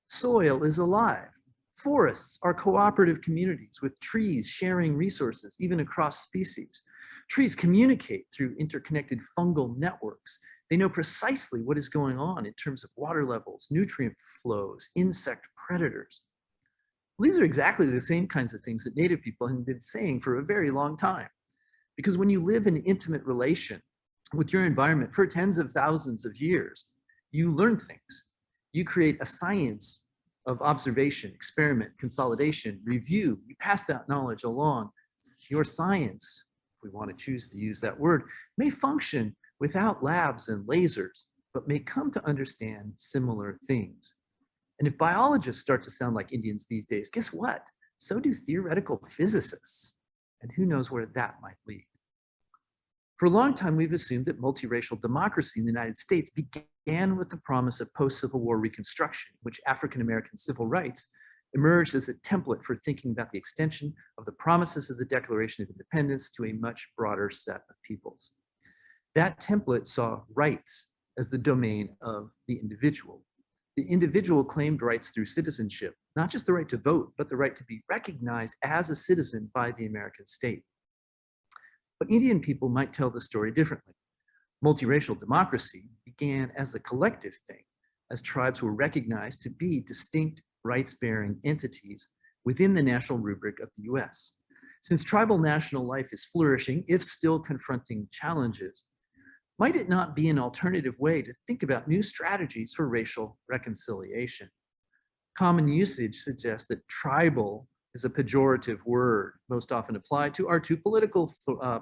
Soil is alive. Forests are cooperative communities with trees sharing resources, even across species. Trees communicate through interconnected fungal networks. They know precisely what is going on in terms of water levels, nutrient flows, insect predators. Well, these are exactly the same kinds of things that Native people have been saying for a very long time. Because when you live in intimate relation with your environment for tens of thousands of years, you learn things. You create a science of observation, experiment, consolidation, review. You pass that knowledge along. Your science, if we want to choose to use that word, may function without labs and lasers, but may come to understand similar things. And if biologists start to sound like Indians these days, guess what? So do theoretical physicists. And who knows where that might lead. For a long time, we've assumed that multiracial democracy in the United States began with the promise of post-Civil War Reconstruction, in which African-American civil rights emerged as a template for thinking about the extension of the promises of the Declaration of Independence to a much broader set of peoples. That template saw rights as the domain of the individual. The individual claimed rights through citizenship, not just the right to vote, but the right to be recognized as a citizen by the American state. But Indian people might tell the story differently. Multiracial democracy began as a collective thing, as tribes were recognized to be distinct rights-bearing entities within the national rubric of the US. Since tribal national life is flourishing, if still confronting challenges, might it not be an alternative way to think about new strategies for racial reconciliation? Common usage suggests that tribal is a pejorative word most often applied to our two political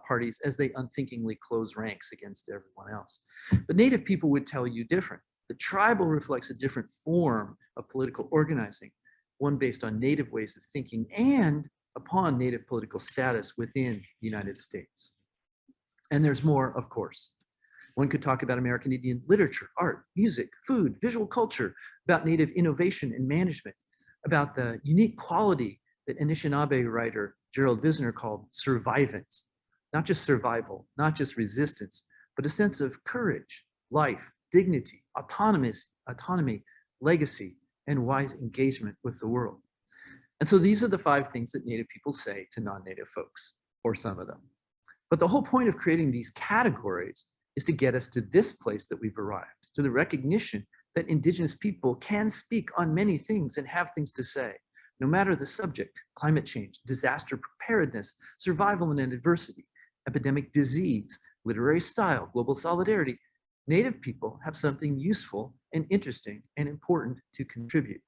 parties as they unthinkingly close ranks against everyone else. But Native people would tell you different. The tribal reflects a different form of political organizing, one based on Native ways of thinking and upon Native political status within the United States. And there's more, of course. One could talk about American Indian literature, art, music, food, visual culture, about Native innovation and management, about the unique quality that Anishinaabe writer Gerald Visner called survivance, not just survival, not just resistance, but a sense of courage, life, dignity, autonomy, legacy, and wise engagement with the world. And so these are the 5 things that Native people say to non-Native folks, or some of them. But the whole point of creating these categories is to get us to this place that we've arrived, to the recognition that Indigenous people can speak on many things and have things to say, no matter the subject: climate change, disaster preparedness, survival and adversity, epidemic disease, literary style, global solidarity. Native people have something useful and interesting and important to contribute.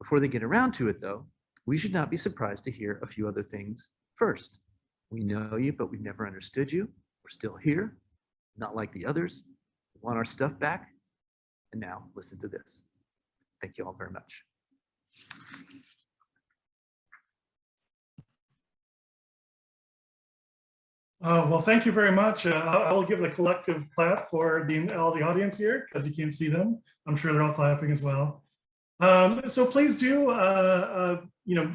Before they get around to it, though, we should not be surprised to hear a few other things first. We know you, but we've never understood you. We're still here, not like the others. We want our stuff back. And now listen to this. Thank you all very much. Well, thank you very much. I will give the collective clap for all the audience here, because you can't see them. I'm sure they're all clapping as well. So please do,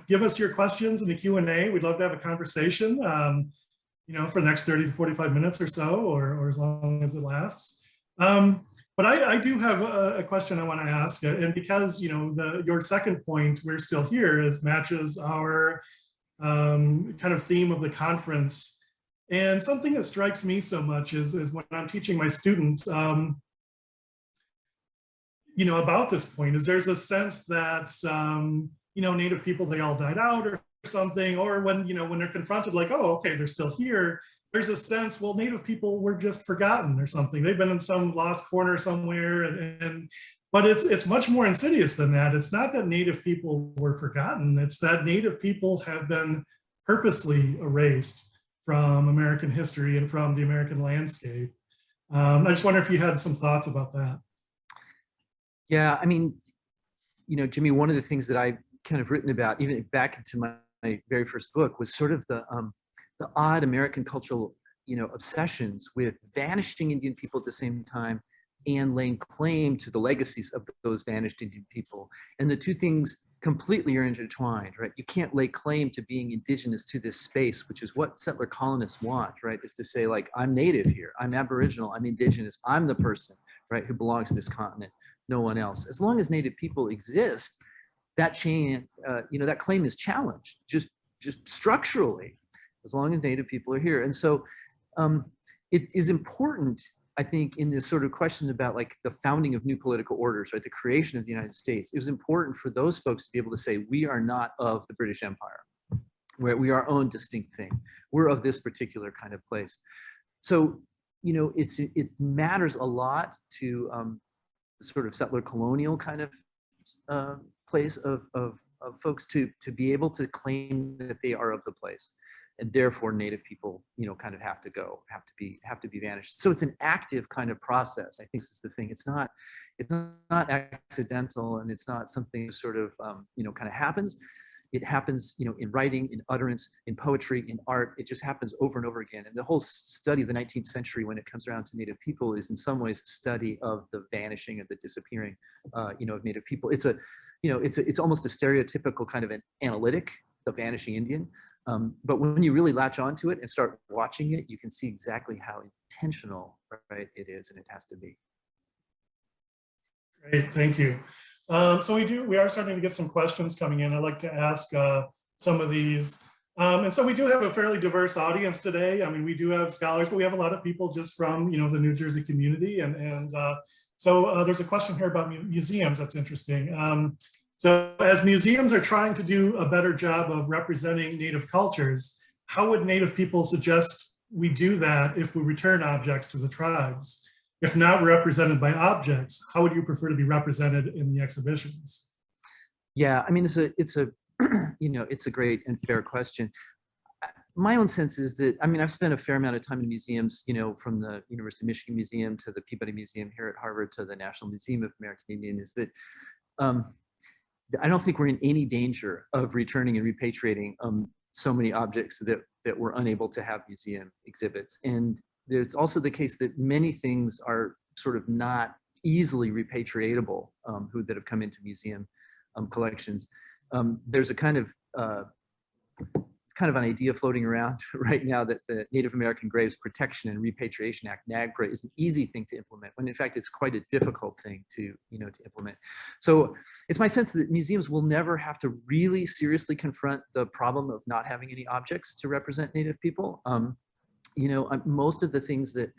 give us your questions in the Q&A. We'd love to have a conversation, for the next 30 to 45 minutes or so, or as long as it lasts. But I do have a question I want to ask, and because your second point, we're still here, matches our kind of theme of the conference. And something that strikes me so much is when I'm teaching my students, about this point, is there's a sense that, Native people, they all died out or something, or when they're confronted, like, oh, okay, they're still here, there's a sense, well, Native people were just forgotten or something. They've been in some lost corner somewhere, but it's much more insidious than that. It's not that Native people were forgotten. It's that Native people have been purposely erased from American history and from the American landscape. I just wonder if you had some thoughts about that. Yeah, I mean, Jimmy, one of the things that I've kind of written about, even back into my very first book, was sort of the odd American cultural, obsessions with vanishing Indian people at the same time and laying claim to the legacies of those vanished Indian people. And the two things completely are intertwined, right? You can't lay claim to being indigenous to this space, which is what settler colonists want, right? Is to say, like, I'm Native here, I'm Aboriginal, I'm Indigenous, I'm the person, right, who belongs to this continent, no one else. As long as Native people exist, that chain, that claim is challenged, just structurally, as long as Native people are here. And so it is important, I think, in this sort of question about like the founding of new political orders, right, the creation of the United States, it was important for those folks to be able to say, we are not of the British Empire, where we are our own distinct thing. We're of this particular kind of place. So, it matters a lot to the sort of settler colonial kind of place of folks to be able to claim that they are of the place. And therefore Native people, kind of have to go, have to be vanished. So it's an active kind of process. I think this is the thing. It's not accidental, and it's not something sort of, kind of happens. It happens, in writing, in utterance, in poetry, in art. It just happens over and over again. And the whole study of the 19th century, when it comes around to Native people, is in some ways a study of the vanishing and the disappearing, of Native people. It's it's almost a stereotypical kind of an analytic, the vanishing Indian. But when you really latch onto it and start watching it, you can see exactly how intentional, right, it is, and it has to be. Great, thank you. So we are starting to get some questions coming in. I'd like to ask some of these. And so we do have a fairly diverse audience today. I mean, we do have scholars, but we have a lot of people just from, the New Jersey community. So there's a question here about museums that's interesting. So as museums are trying to do a better job of representing Native cultures, how would Native people suggest we do that if we return objects to the tribes? If not represented by objects, how would you prefer to be represented in the exhibitions? Yeah, I mean, it's a it's a great and fair question. My own sense is that, I mean, I've spent a fair amount of time in museums, from the University of Michigan Museum to the Peabody Museum here at Harvard to the National Museum of American Indian, is that I don't think we're in any danger of returning and repatriating so many objects that we're unable to have museum exhibits. And there's also the case that many things are sort of not easily repatriatable that have come into museum collections. There's a kind of an idea floating around right now that the Native American Graves Protection and Repatriation Act, NAGPRA, is an easy thing to implement, when in fact it's quite a difficult thing to implement. So it's my sense that museums will never have to really seriously confront the problem of not having any objects to represent Native people. Most of the things that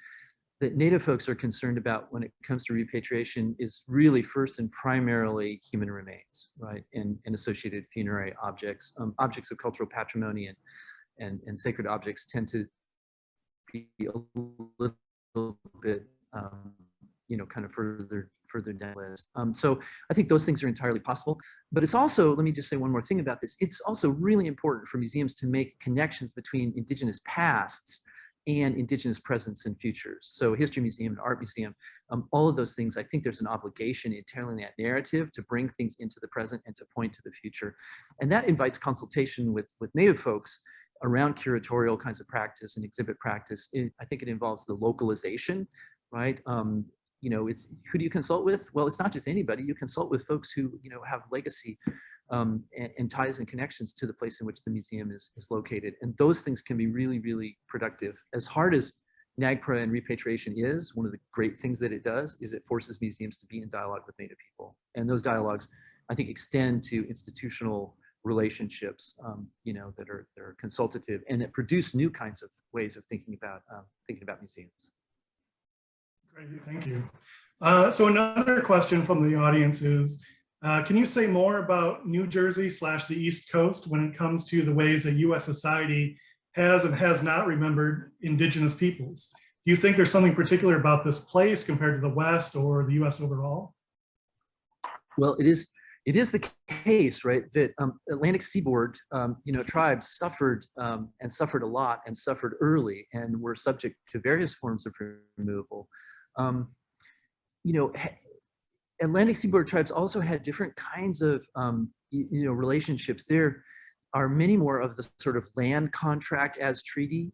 Native folks are concerned about when it comes to repatriation is really first and primarily human remains, right, and associated funerary objects. Objects of cultural patrimony and sacred objects tend to be a little bit, kind of further down the list. So I think those things are entirely possible. But it's also, let me just say one more thing about this. It's also really important for museums to make connections between Indigenous pasts and Indigenous presence and futures. So a history museum, an art museum, all of those things, I think there's an obligation in telling that narrative to bring things into the present and to point to the future. And that invites consultation with Native folks around curatorial kinds of practice and exhibit practice. I think it involves the localization, right? It's who do you consult with? Well, it's not just anybody. You consult with folks who, have legacy and ties and connections to the place in which the museum is located. And those things can be really, really productive. As hard as NAGPRA and repatriation is, one of the great things that it does is it forces museums to be in dialogue with Native people. And those dialogues, I think, extend to institutional relationships, that are consultative and that produce new kinds of ways of thinking about museums. Great, thank you. So another question from the audience is, can you say more about New Jersey / the East Coast when it comes to the ways that U.S. society has and has not remembered Indigenous peoples? Do you think there's something particular about this place compared to the West or the U.S. overall? Well, it is the case, right, that Atlantic seaboard, tribes suffered and suffered a lot and suffered early and were subject to various forms of removal. Atlantic seaboard tribes also had different kinds of, relationships. There are many more of the sort of land contract as treaty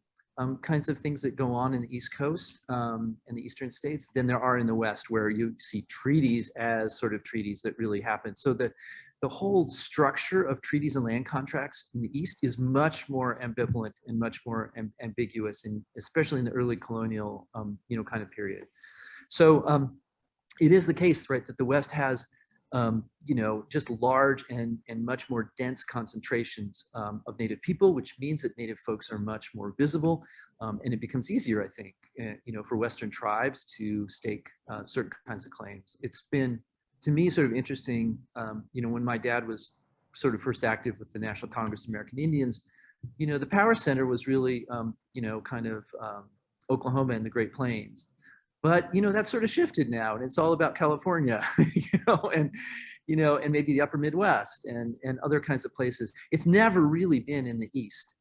kinds of things that go on in the East Coast and the Eastern states than there are in the West, where you see treaties as sort of treaties that really happen. So the whole structure of treaties and land contracts in the East is much more ambivalent and much more ambiguous, and especially in the early colonial, kind of period. So it is the case, right, that the West has, just large and much more dense concentrations of Native people, which means that Native folks are much more visible, and it becomes easier, I think, for Western tribes to stake certain kinds of claims. It's been, to me, sort of interesting, when my dad was sort of first active with the National Congress of American Indians, the power center was really, Oklahoma and the Great Plains. But, that sort of shifted now, and it's all about California, and maybe the upper Midwest and other kinds of places. It's never really been in the East.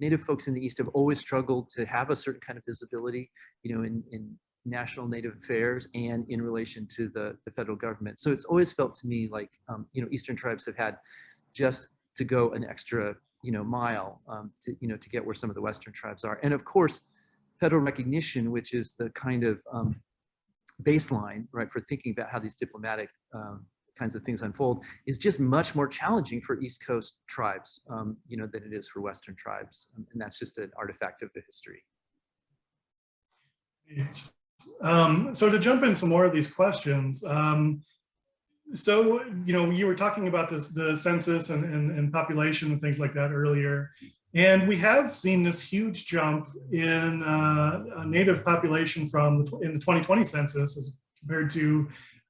Native folks in the East have always struggled to have a certain kind of visibility, in national Native affairs and in relation to the federal government. So it's always felt to me like, Eastern tribes have had just to go an extra, mile to get where some of the Western tribes are. And of course, federal recognition, which is the kind of baseline, right, for thinking about how these diplomatic kinds of things unfold, is just much more challenging for East Coast tribes, than it is for Western tribes. And that's just an artifact of the history. So to jump in some more of these questions, so, you were talking about the census and population and things like that earlier. And we have seen this huge jump in a Native population in the 2020 census as compared to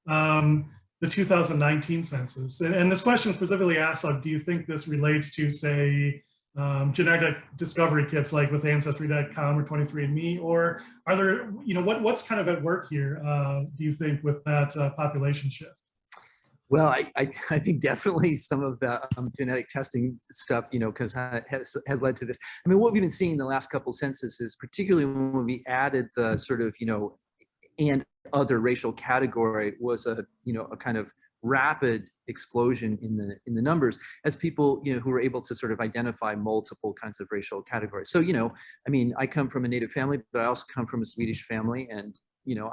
the 2019 census. And this question specifically asks, do you think this relates to, say, genetic discovery kits like with Ancestry.com or 23andMe, or are there, what's kind of at work here, do you think, with that population shift? Well, I think definitely some of the genetic testing stuff, because has led to this. I mean, what we've been seeing in the last couple censuses, particularly when we added the sort of, and other racial category, was a kind of rapid explosion in the numbers as people, who were able to sort of identify multiple kinds of racial categories. So, I mean, I come from a Native family, but I also come from a Swedish family, and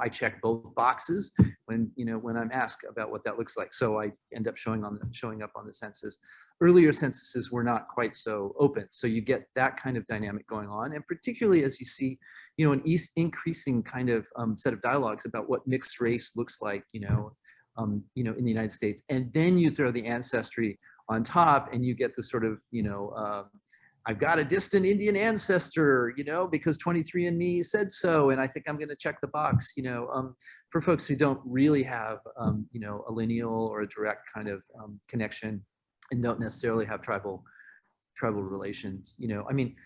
I check both boxes when I'm asked about what that looks like. So I end up showing up on the census. Earlier censuses were not quite so open. So you get that kind of dynamic going on. And particularly as you see, an increasing kind of set of dialogues about what mixed race looks like, in the United States. And then you throw the ancestry on top and you get the sort of, I've got a distant Indian ancestor, because 23andMe said so, and I think I'm going to check the box, for folks who don't really have, a lineal or a direct kind of connection and don't necessarily have tribal relations. I mean,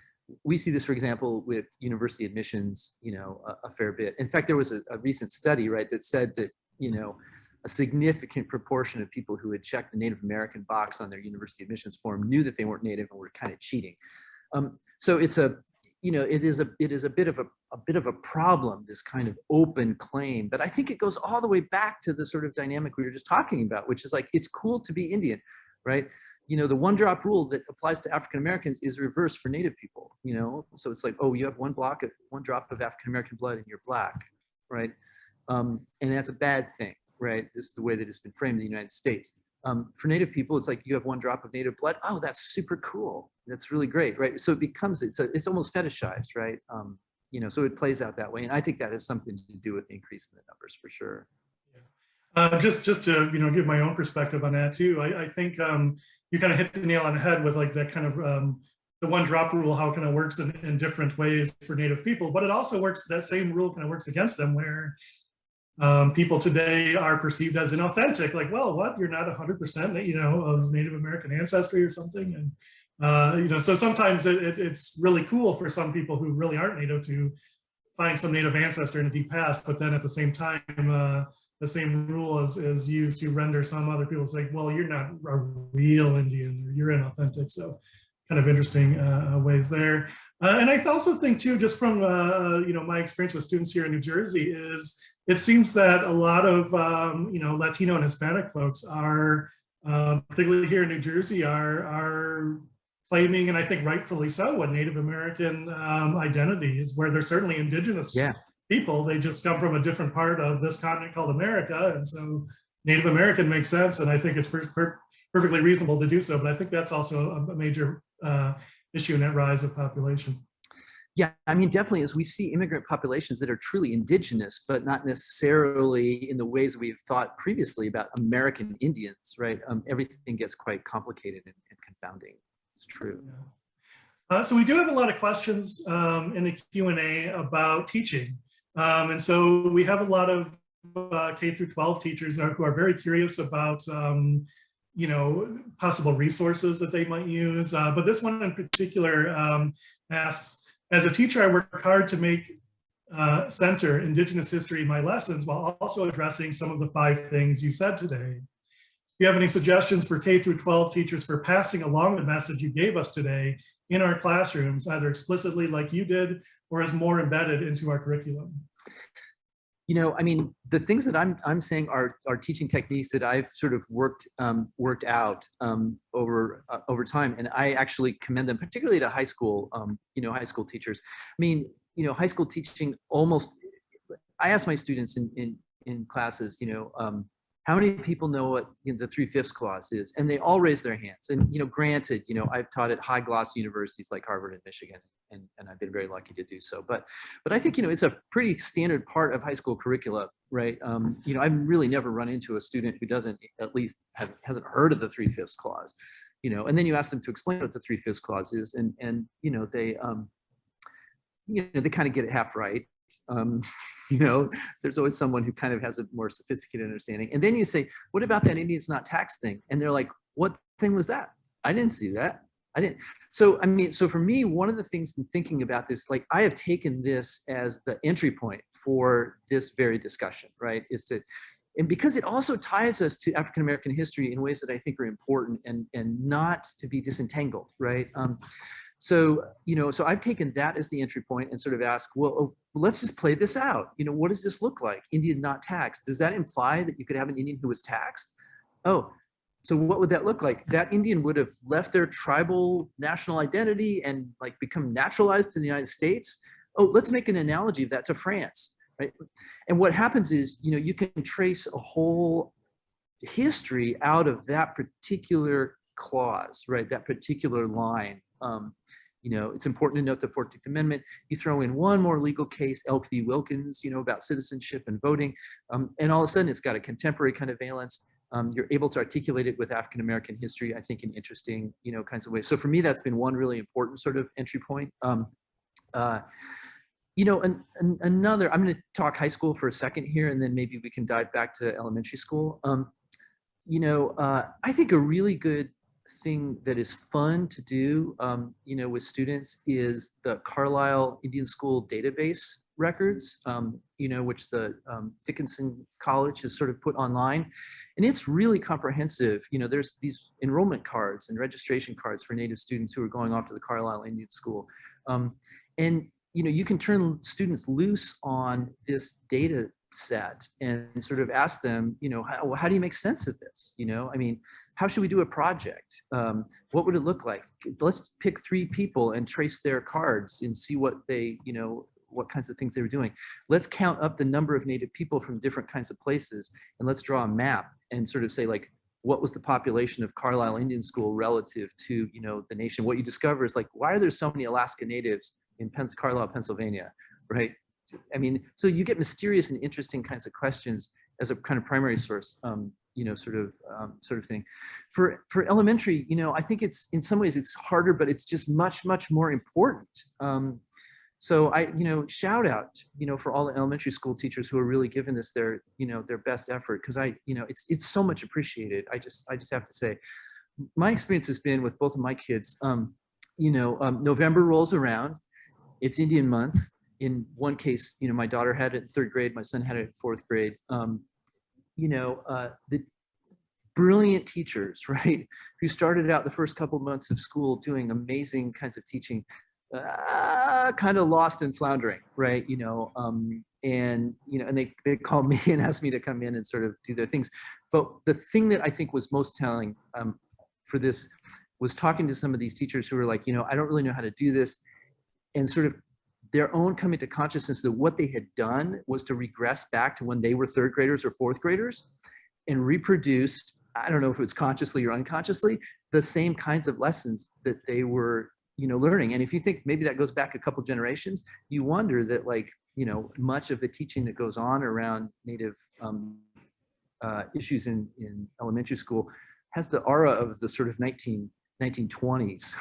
we see this, for example, with university admissions, a fair bit. In fact, there was a recent study, right, that said that, a significant proportion of people who had checked the Native American box on their university admissions form knew that they weren't Native and were kind of cheating. So it's it is a bit of a problem, this kind of open claim. But I think it goes all the way back to the sort of dynamic we were just talking about, which is like, it's cool to be Indian, right? The one drop rule that applies to African Americans is reversed for Native people. So it's like, oh, you have one drop of African American blood and you're Black, right? And that's a bad thing. Right, this is the way that it's been framed in the United States. For Native people, it's like you have one drop of Native blood. Oh, that's super cool. That's really great, right? So it becomes it's almost fetishized, right? So it plays out that way, and I think that has something to do with the increase in the numbers for sure. Just to give my own perspective on that too. I think you kind of hit the nail on the head with like that kind of the one drop rule, how it kind of works in different ways for Native people, but it also works. That same rule kind of works against them, where people today are perceived as inauthentic, like, well, what, you're not 100%, of Native American ancestry or something. And, so sometimes it's really cool for some people who really aren't Native to find some Native ancestor in a deep past, but then at the same time, the same rule is used to render some other people say, well, you're not a real Indian, or you're inauthentic. So kind of interesting ways there. And I also think too, just from, my experience with students here in New Jersey, is it seems that a lot of, Latino and Hispanic folks are, particularly here in New Jersey, are claiming, and I think rightfully so, a Native American identity, is where they're certainly indigenous people. They just come from a different part of this continent called America. And so Native American makes sense. And I think it's perfectly reasonable to do so. But I think that's also a major issue in that rise of population. Yeah, I mean, definitely, as we see immigrant populations that are truly indigenous, but not necessarily in the ways we've thought previously about American Indians, right? Everything gets quite complicated and confounding. It's true. Yeah. So we do have a lot of questions in the Q&A about teaching. And so we have a lot of K through 12 teachers who are very curious about possible resources that they might use. But this one in particular asks, as a teacher, I work hard to make center Indigenous history in my lessons while also addressing some of the 5 things you said today. Do you have any suggestions for K through 12 teachers for passing along the message you gave us today in our classrooms, either explicitly like you did, or as more embedded into our curriculum? I mean, the things that I'm saying are teaching techniques that I've sort of worked out over time, and I actually commend them, particularly to high school, high school teachers. I mean, high school teaching almost. I ask my students in classes, how many people know what the 3/5 clause is, and they all raise their hands. And granted, I've taught at high gloss universities like Harvard and Michigan, and I've been very lucky to do so. But I think it's a pretty standard part of high school curricula, right? I've really never run into a student who doesn't at least hasn't heard of the 3/5 clause, and then you ask them to explain what the 3/5 clause is, and they they kind of get it half right. There's always someone who kind of has a more sophisticated understanding. And then you say, what about that Indians not taxed thing? And they're like, what thing was that? I didn't see that. I didn't. So, I mean, so for me, one of the things in thinking about this, like I have taken this as the entry point for this very discussion, right? And because it also ties us to African-American history in ways that I think are important and not to be disentangled, right? So I've taken that as the entry point and sort of asked, well, let's just play this out. What does this look like? Indian not taxed. Does that imply that you could have an Indian who was taxed? Oh, so what would that look like? That Indian would have left their tribal national identity and like become naturalized to the United States. Oh, let's make an analogy of that to France, right? And what happens is, you can trace a whole history out of that particular clause, right? That particular line. It's important to note the 14th Amendment. You throw in one more legal case, Elk v. Wilkins, about citizenship and voting, and all of a sudden it's got a contemporary kind of valence. You're able to articulate it with African-American history, I think, in interesting, kinds of ways. So for me, that's been one really important sort of entry point. Another, I'm going to talk high school for a second here, and then maybe we can dive back to elementary school. I think a really good thing that is fun to do, with students is the Carlisle Indian School database records, which the Dickinson College has sort of put online. And it's really comprehensive. There's these enrollment cards and registration cards for Native students who are going off to the Carlisle Indian School. And you can turn students loose on this data set and sort of ask them, how do you make sense of this? I mean, how should we do a project? What would it look like? Let's pick 3 people and trace their cards and see what they, what kinds of things they were doing. Let's count up the number of Native people from different kinds of places, and let's draw a map and sort of say, like, what was the population of Carlisle Indian School relative to, the nation? What you discover is, like, why are there so many Alaska Natives in Carlisle, Pennsylvania, right? I mean, so you get mysterious and interesting kinds of questions as a kind of primary source, sort of thing. For elementary, I think it's, in some ways it's harder, but it's just much, much more important. So I, shout out, for all the elementary school teachers who are really giving this their best effort, because it's so much appreciated. I just have to say, my experience has been with both of my kids. November rolls around, it's Indian month. In one case, my daughter had it in 3rd grade, my son had it in 4th grade. The brilliant teachers, right, who started out the first couple months of school doing amazing kinds of teaching, kind of lost and floundering, right? And they called me and asked me to come in and sort of do their things. But the thing that I think was most telling for this was talking to some of these teachers who were like, I don't really know how to do this, and sort of their own coming to consciousness that what they had done was to regress back to when they were 3rd graders or 4th graders and reproduced, I don't know if it was consciously or unconsciously, the same kinds of lessons that they were, learning. And if you think maybe that goes back a couple generations, you wonder that, like, much of the teaching that goes on around Native issues in elementary school has the aura of the sort of 1920s.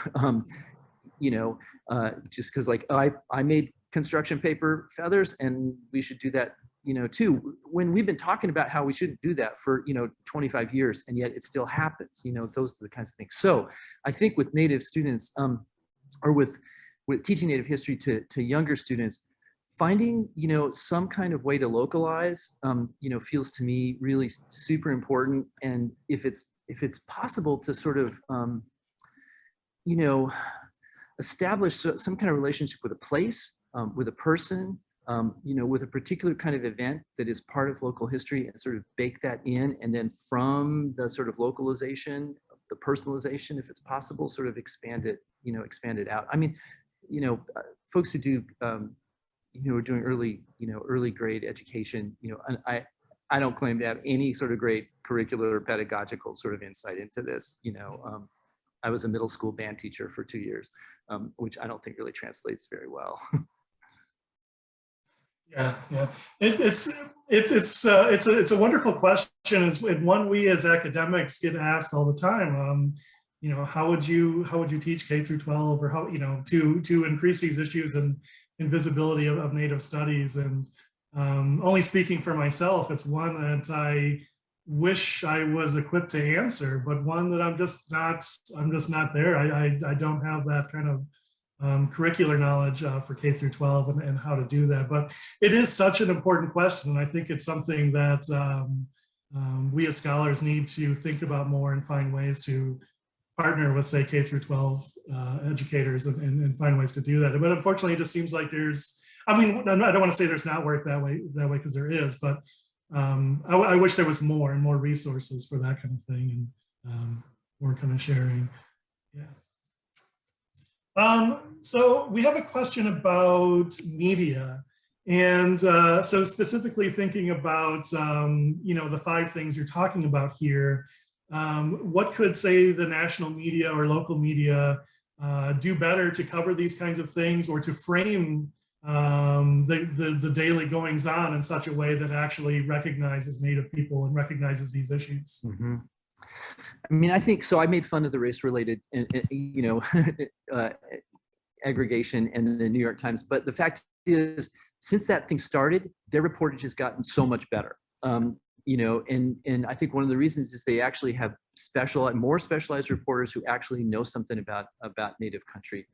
Just because, like, I made construction paper feathers and we should do that, too, when we've been talking about how we shouldn't do that for, 25 years, and yet it still happens. Those are the kinds of things. So I think with Native students, or with teaching Native history to younger students, finding, some kind of way to localize, feels to me really super important. And if it's possible to sort of, establish some kind of relationship with a place, with a person, with a particular kind of event that is part of local history and sort of bake that in, and then from the sort of localization, the personalization, if it's possible, sort of expand it out. I mean, folks who do, are doing early grade education, and I don't claim to have any sort of great curricular or pedagogical sort of insight into this. I was a middle school band teacher for 2 years, which I don't think really translates very well. Yeah, yeah. It's a wonderful question. It's one we as academics get asked all the time. How would you teach K through 12, or how to increase these issues and visibility of Native studies? And only speaking for myself, it's one that I wish I was equipped to answer, but one that I'm just not there. I don't have that kind of curricular knowledge for K through 12 and how to do that. But it is such an important question, and I think it's something that we as scholars need to think about more and find ways to partner with, say, K through 12 educators and find ways to do that. But unfortunately, it just seems like I don't want to say there's not work that way because there is, but I wish there was more and more resources for that kind of thing, and more kind of sharing. Yeah. So we have a question about media, and so specifically thinking about the 5 things you're talking about here. What could, say, the national media or local media do better to cover these kinds of things, or to frame the daily goings on in such a way that actually recognizes Native people and recognizes these issues? Mm-hmm. I mean, I think so. I made fun of the race-related, aggregation and the New York Times, but the fact is, since that thing started, their reportage has gotten so much better. And I think one of the reasons is they actually have more specialized reporters who actually know something about Native country.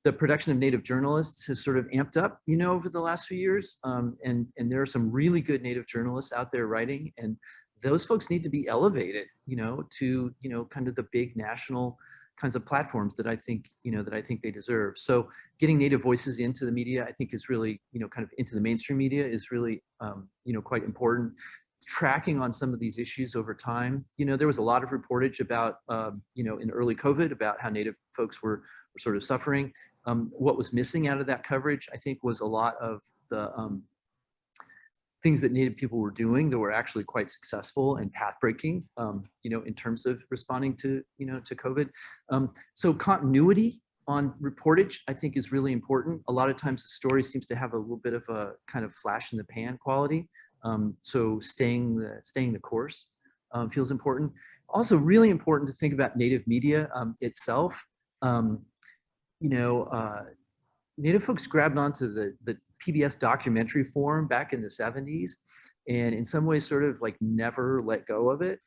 The production of Native journalists has sort of amped up, over the last few years, and there are some really good Native journalists out there writing, and those folks need to be elevated, to kind of the big national kinds of platforms that I think they deserve. So getting Native voices into the media, I think, is really, kind of into the mainstream media is really, quite important. Tracking on some of these issues over time. There was a lot of reportage about, in early COVID, about how Native folks were sort of suffering. What was missing out of that coverage, I think, was a lot of the things that Native people were doing that were actually quite successful and path-breaking, in terms of responding to COVID. So continuity on reportage, I think, is really important. A lot of times the story seems to have a little bit of a kind of flash in the pan quality. So staying the course feels important. Also really important to think about Native media itself. Native folks grabbed onto the PBS documentary form back in the 70s, and in some ways sort of like never let go of it.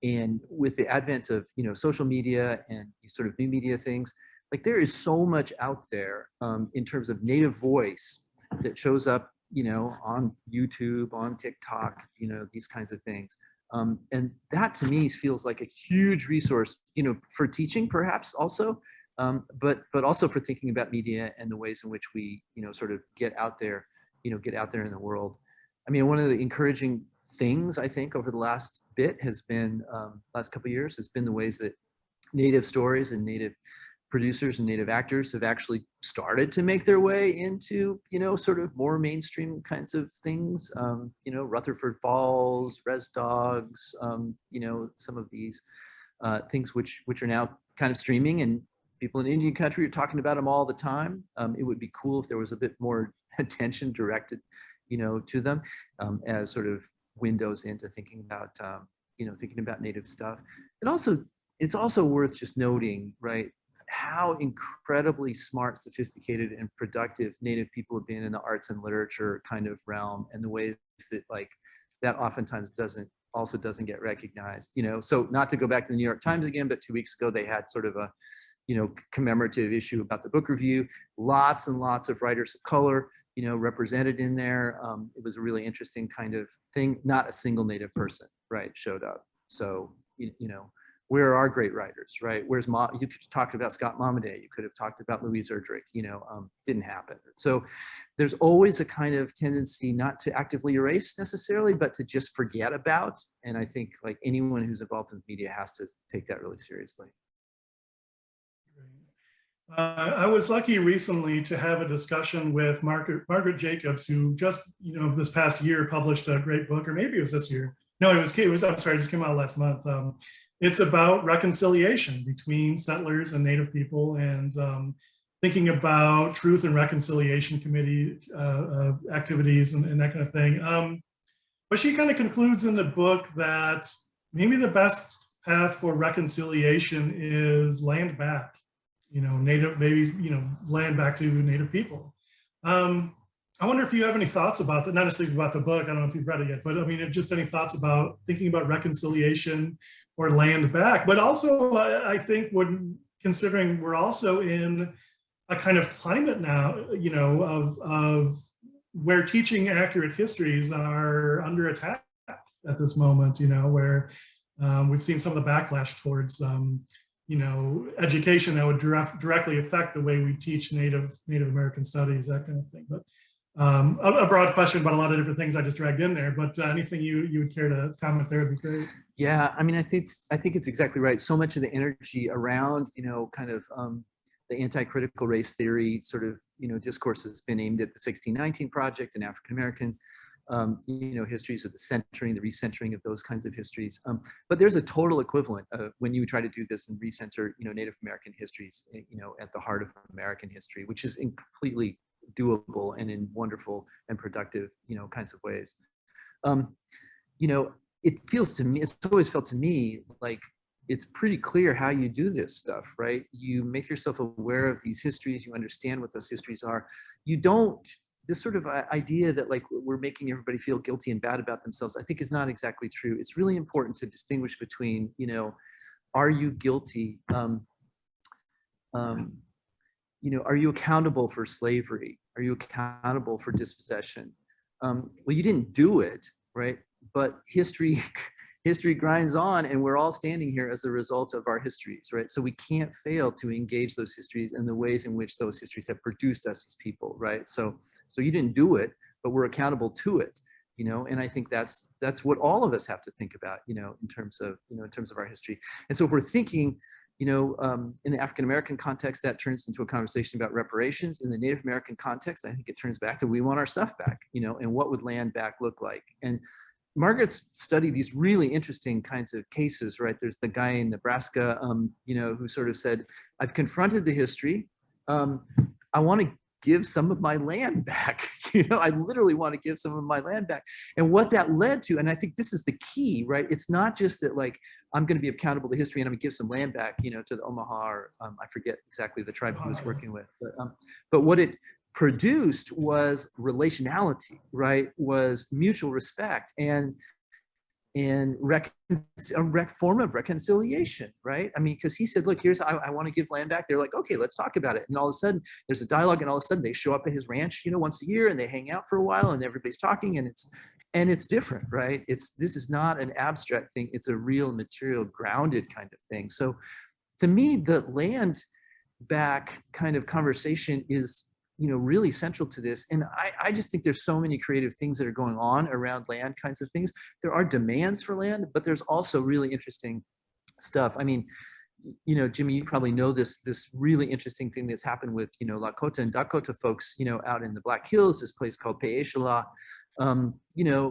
And with the advent of social media and sort of new media things, like there is so much out there in terms of Native voice that shows up on YouTube, on TikTok, these kinds of things. And that to me feels like a huge resource, for teaching perhaps also, but also for thinking about media and the ways in which we, sort of get out there in the world. I mean, one of the encouraging things I think over the last bit has been, last couple of years, has been the ways that Native stories and Native producers and Native actors have actually started to make their way into, sort of more mainstream kinds of things. Rutherford Falls, Res Dogs, some of these things which are now kind of streaming, and people in Indian country are talking about them all the time. It would be cool if there was a bit more attention directed, to them as sort of windows into thinking about, Native stuff. It's also worth just noting, right, how incredibly smart, sophisticated, and productive Native people have been in the arts and literature kind of realm, and the ways that like that oftentimes doesn't get recognized. So not to go back to the New York Times again, but 2 weeks ago they had sort of a commemorative issue about the book review. Lots and lots of writers of color, represented in there. It was a really interesting kind of thing. Not a single Native person, right, showed up. So where are our great writers, right? You could have talked about Scott Momaday, you could have talked about Louise Erdrich, didn't happen. So there's always a kind of tendency not to actively erase necessarily, but to just forget about. And I think like anyone who's involved in media has to take that really seriously. I was lucky recently to have a discussion with Margaret Jacobs, who just, this past year published a great book, or maybe it was this year. No, I'm sorry, it just came out last month. It's about reconciliation between settlers and Native people, and thinking about Truth and Reconciliation Committee activities and that kind of thing. But she kind of concludes in the book that maybe the best path for reconciliation is land back. Land back to Native people. I wonder if you have any thoughts about that, not necessarily about the book, I don't know if you've read it yet, but I mean, just any thoughts about thinking about reconciliation or land back. But also, I think when considering we're also in a kind of climate now, of where teaching accurate histories are under attack at this moment, where we've seen some of the backlash towards education that would directly affect the way we teach Native American studies, that kind of thing. But a broad question about a lot of different things I just dragged in there, but anything you would care to comment there would be great. Yeah, I mean, I think it's exactly right. So much of the energy around, kind of the anti-critical race theory sort of, discourse has been aimed at the 1619 Project and African-American histories, or the centering, the recentering of those kinds of histories. But there's a total equivalent when you try to do this and recenter, Native American histories, at the heart of American history, which is completely doable and in wonderful and productive, kinds of ways. It feels to me, it's always felt to me like it's pretty clear how you do this stuff, right? You make yourself aware of these histories, you understand what those histories are. You don't, this sort of idea that like we're making everybody feel guilty and bad about themselves, I think is not exactly true. It's really important to distinguish between, are you guilty? Are you accountable for slavery? Are you accountable for dispossession? Well, you didn't do it, right? But history grinds on, and we're all standing here as the result of our histories, right? So we can't fail to engage those histories and the ways in which those histories have produced us as people, right? So you didn't do it, but we're accountable to it, and I think that's what all of us have to think about, in terms of our history. And so if we're thinking, in the African-American context, that turns into a conversation about reparations. In the Native American context, I think it turns back to we want our stuff back, and what would land back look like? And Margaret's studied these really interesting kinds of cases, right? There's the guy in Nebraska, who sort of said, I've confronted the history. I want to give some of my land back. I literally want to give some of my land back. And what that led to, and I think this is the key, right? It's not just that like, I'm going to be accountable to history and I'm going to give some land back, to the Omaha, or I forget exactly the tribe he was working with. But what it produced was relationality, right? Was mutual respect and a form of reconciliation, right? I mean, because he said, look, I want to give land back. They're like, okay, let's talk about it. And all of a sudden there's a dialogue, and all of a sudden they show up at his ranch, once a year, and they hang out for a while, and everybody's talking, and it's different, right? This is not an abstract thing. It's a real material grounded kind of thing. So to me, the land back kind of conversation is, really central to this. And I just think there's so many creative things that are going on around land kinds of things. There are demands for land, but there's also really interesting stuff. I mean, Jimmy, you probably know this really interesting thing that's happened with, Lakota and Dakota folks, out in the Black Hills, this place called Tahesha,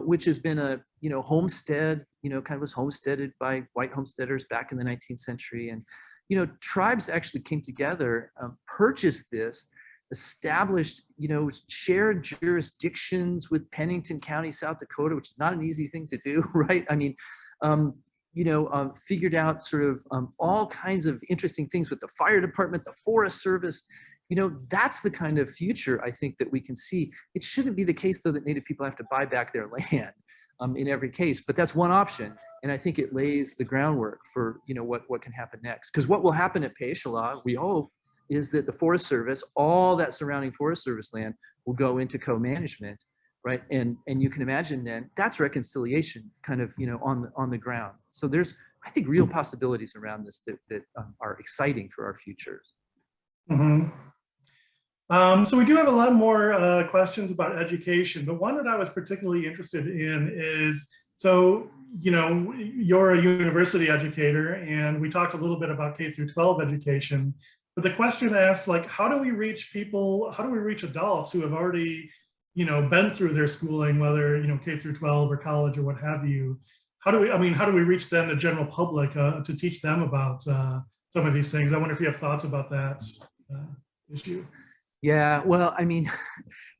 which has been a, homestead, kind of was homesteaded by white homesteaders back in the 19th century. And, tribes actually came together, purchased this, established, shared jurisdictions with Pennington County, South Dakota, which is not an easy thing to do, right? I mean, figured out sort of all kinds of interesting things with the fire department, the Forest Service. That's the kind of future I think that we can see. It shouldn't be the case, though, that Native people have to buy back their land in every case, but that's one option. And I think it lays the groundwork for, what can happen next. Because what will happen at Tahesha, we hope, is that the Forest Service, all that surrounding Forest Service land will go into co-management, right? And you can imagine then that's reconciliation kind of, on the ground. So there's I think, real possibilities around this that are exciting for our futures. Mhm. So we do have a lot more questions about education, but one that I was particularly interested in is, so, you know, you're a university educator, and we talked a little bit about K through 12 education, but the question asks, like, how do we reach people, how do we reach adults who have already, you know, been through their schooling, whether, you know, K through 12 or college or what have you? How do we, I mean, how do we reach them, the general public, to teach them about some of these things? I wonder if you have thoughts about that issue. Yeah, well, I mean,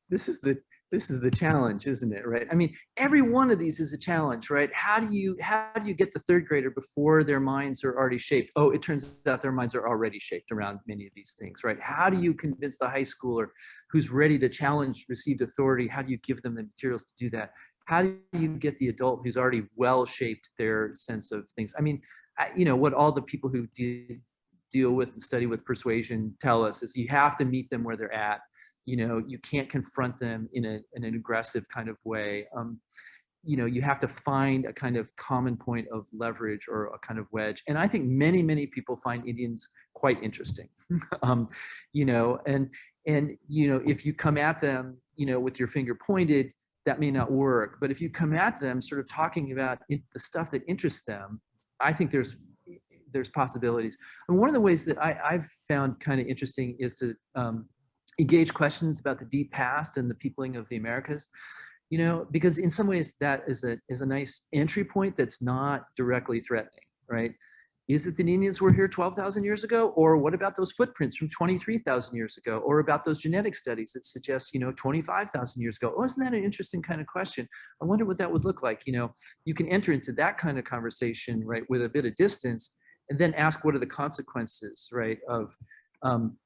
this is the challenge, isn't it? Right? I mean, every one of these is a challenge, right? How do you get the third grader before their minds are already shaped? Oh, it turns out their minds are already shaped around many of these things, right? How do you convince the high schooler who's ready to challenge received authority? How do you give them the materials to do that? How do you get the adult who's already well shaped their sense of things? I mean, you know, what all the people who deal with and study with persuasion tell us is you have to meet them where they're at. You know, you can't confront them in an aggressive kind of way. You know, you have to find a kind of common point of leverage or a kind of wedge. And I think many, many people find Indians quite interesting. You know, and you know, if you come at them, you know, with your finger pointed, that may not work. But if you come at them sort of talking about the stuff that interests them, I think there's possibilities. And one of the ways that I've found kind of interesting is to engage questions about the deep past and the peopling of the Americas, you know, because in some ways that is a nice entry point that's not directly threatening, right? Is it that the Indians were here 12,000 years ago? Or what about those footprints from 23,000 years ago? Or about those genetic studies that suggest, you know, 25,000 years ago? Oh, isn't that an interesting kind of question? I wonder what that would look like. You know, you can enter into that kind of conversation, right, with a bit of distance, and then ask what are the consequences, right, of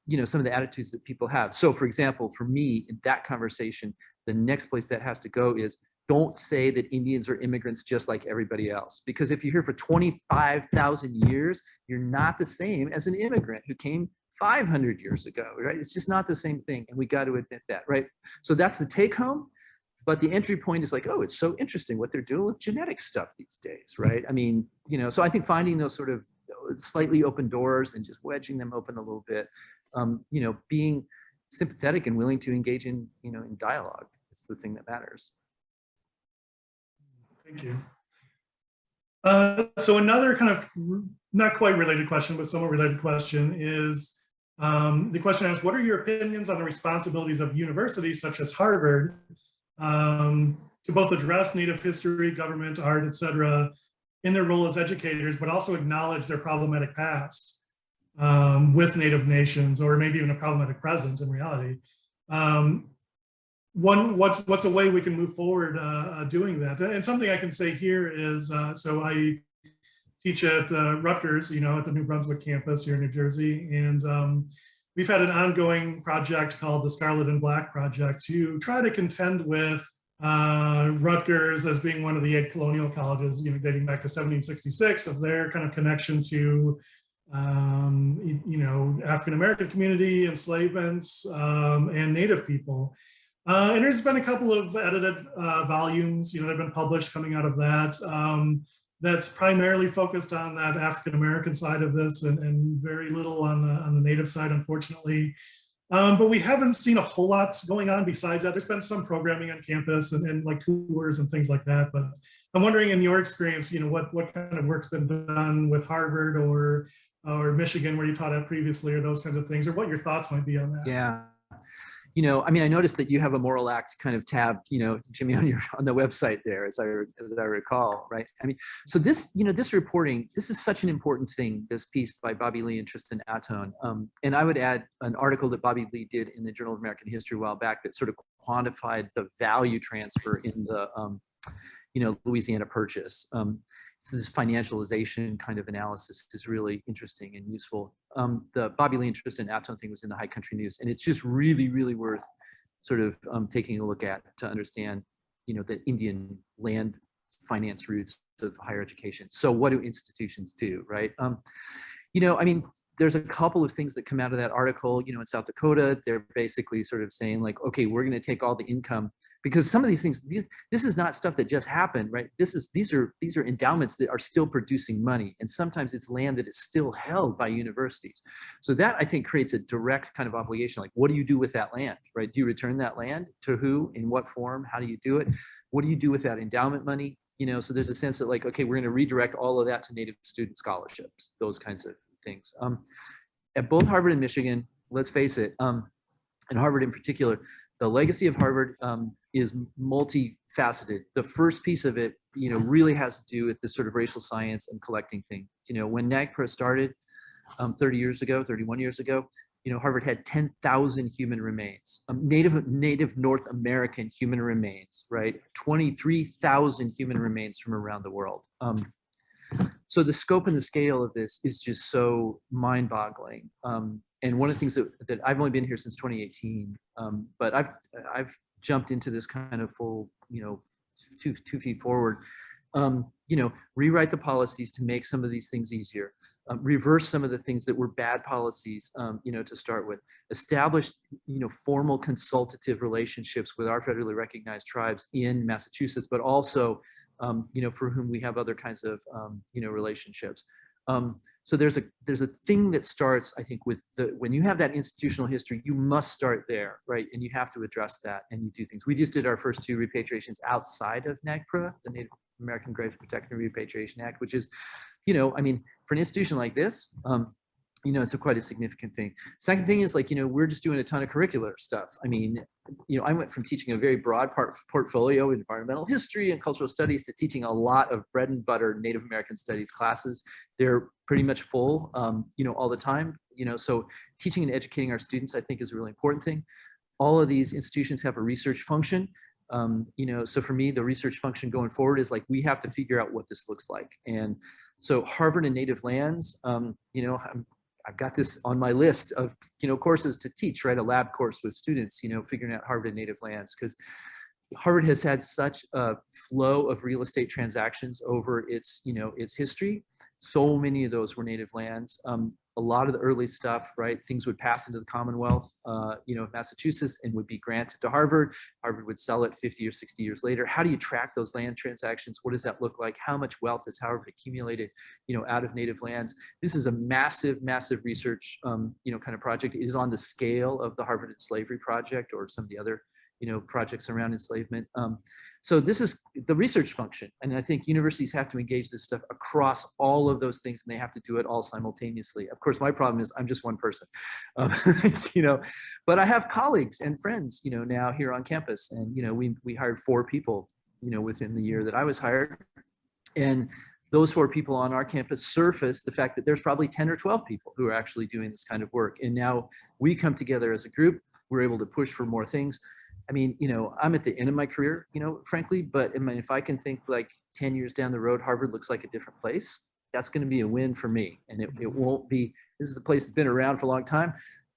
you know, some of the attitudes that people have. So for example, for me in that conversation, the next place that has to go is, don't say that Indians are immigrants just like everybody else. Because if you're here for 25,000 years, you're not the same as an immigrant who came 500 years ago, right? It's just not the same thing. And we got to admit that, right? So that's the take home. But the entry point is like, oh, it's so interesting what they're doing with genetic stuff these days, right? I mean, you know, so I think finding those sort of slightly open doors and just wedging them open a little bit, you know, being sympathetic and willing to engage in, you know, in dialogue is the thing that matters. Thank you. So another kind of not quite related question, but somewhat related question is, the question asks, what are your opinions on the responsibilities of universities such as Harvard to both address Native history, government, art, etc., in their role as educators, but also acknowledge their problematic past with Native nations, or maybe even a problematic present in reality? What's a way we can move forward doing that? And something I can say here is, so I teach at Rutgers, you know, at the New Brunswick campus here in New Jersey, and we've had an ongoing project called the Scarlet and Black Project to try to contend with Rutgers as being one of the 8 colonial colleges, you know, dating back to 1766, of their kind of connection to, you know, African-American community, enslavement, and Native people. And there's been a couple of edited volumes, you know, that have been published coming out of that. That's primarily focused on that African-American side of this, and very little on the Native side, unfortunately. But we haven't seen a whole lot going on besides that. There's been some programming on campus and like tours and things like that. But I'm wondering, in your experience, you know, what kind of work's been done with Harvard or Michigan, where you taught at previously, or those kinds of things, or what your thoughts might be on that. Yeah. You know, I mean, I noticed that you have a moral act kind of tab, you know, Jimmy, on the website there, as I recall, right? I mean, so this, you know, this reporting, this is such an important thing, this piece by Bobby Lee and Tristan Atone. And I would add an article that Bobby Lee did in the Journal of American History a while back that sort of quantified the value transfer in the, you know, Louisiana Purchase. So this financialization kind of analysis is really interesting and useful. The Bobby Lee and Tristan Atone thing was in the High Country News, and it's just really, really worth sort of taking a look at to understand, you know, the Indian land finance roots of higher education. So what do institutions do, right? You know, I mean, there's a couple of things that come out of that article. You know, in South Dakota, they're basically sort of saying like, okay, we're going to take all the income because some of these things, this is not stuff that just happened, right? These are endowments that are still producing money, and sometimes it's land that is still held by universities. So that, I think, creates a direct kind of obligation. Like, what do you do with that land, right? Do you return that land to who, in what form, how do you do it? What do you do with that endowment money? You know, so there's a sense that, like, okay, we're going to redirect all of that to Native student scholarships, those kinds of things. At both Harvard and Michigan, let's face it, and Harvard in particular, the legacy of Harvard is multifaceted. The first piece of it, you know, really has to do with this sort of racial science and collecting thing. You know, when NAGPRA started 31 years ago, you know, Harvard had 10,000 human remains, native North American human remains, right? 23,000 human remains from around the world. So the scope and the scale of this is just so mind-boggling. And one of the things that I've only been here since 2018, but I've jumped into this kind of full, you know, two feet forward. You know, rewrite the policies to make some of these things easier, reverse some of the things that were bad policies, you know, to start with, establish, you know, formal consultative relationships with our federally recognized tribes in Massachusetts, but also, you know, for whom we have other kinds of, you know, relationships. So there's a thing that starts, I think, with when you have that institutional history, you must start there, right? And you have to address that, and you do things. We just did our first 2 repatriations outside of NAGPRA, the Native American Graves Protection and Repatriation Act, which is, you know, I mean, for an institution like this, you know, it's quite a significant thing. Second thing is, like, you know, we're just doing a ton of curricular stuff. I mean, you know, I went from teaching a very broad portfolio, environmental history and cultural studies, to teaching a lot of bread and butter Native American studies classes. They're pretty much full, you know, all the time, you know, so teaching and educating our students, I think, is a really important thing. All of these institutions have a research function. You know, so for me, the research function going forward is like, we have to figure out what this looks like. And so Harvard and Native Lands, you know, I've got this on my list of, you know, courses to teach, right? A lab course with students, you know, figuring out Harvard and Native Lands, because Harvard has had such a flow of real estate transactions over its, you know, its history. So many of those were native lands. A lot of the early stuff, right? Things would pass into the Commonwealth, you know, of Massachusetts, and would be granted to Harvard. Harvard would sell it 50 or 60 years later. How do you track those land transactions? What does that look like? How much wealth has Harvard accumulated, you know, out of native lands? This is a massive, massive research, you know, kind of project. It is on the scale of the Harvard and Slavery Project or some of the other, you know, projects around enslavement. So this is the research function. And I think universities have to engage this stuff across all of those things, and they have to do it all simultaneously. Of course, my problem is I'm just one person, you know, but I have colleagues and friends, you know, now here on campus. And, you know, we hired 4 people, you know, within the year that I was hired. And those 4 people on our campus surfaced the fact that there's probably 10 or 12 people who are actually doing this kind of work. And now we come together as a group, we're able to push for more things. I mean, you know, I'm at the end of my career, you know, frankly, but I mean, if I can think like 10 years down the road, Harvard looks like a different place, that's going to be a win for me. And it won't be, this is a place that's been around for a long time.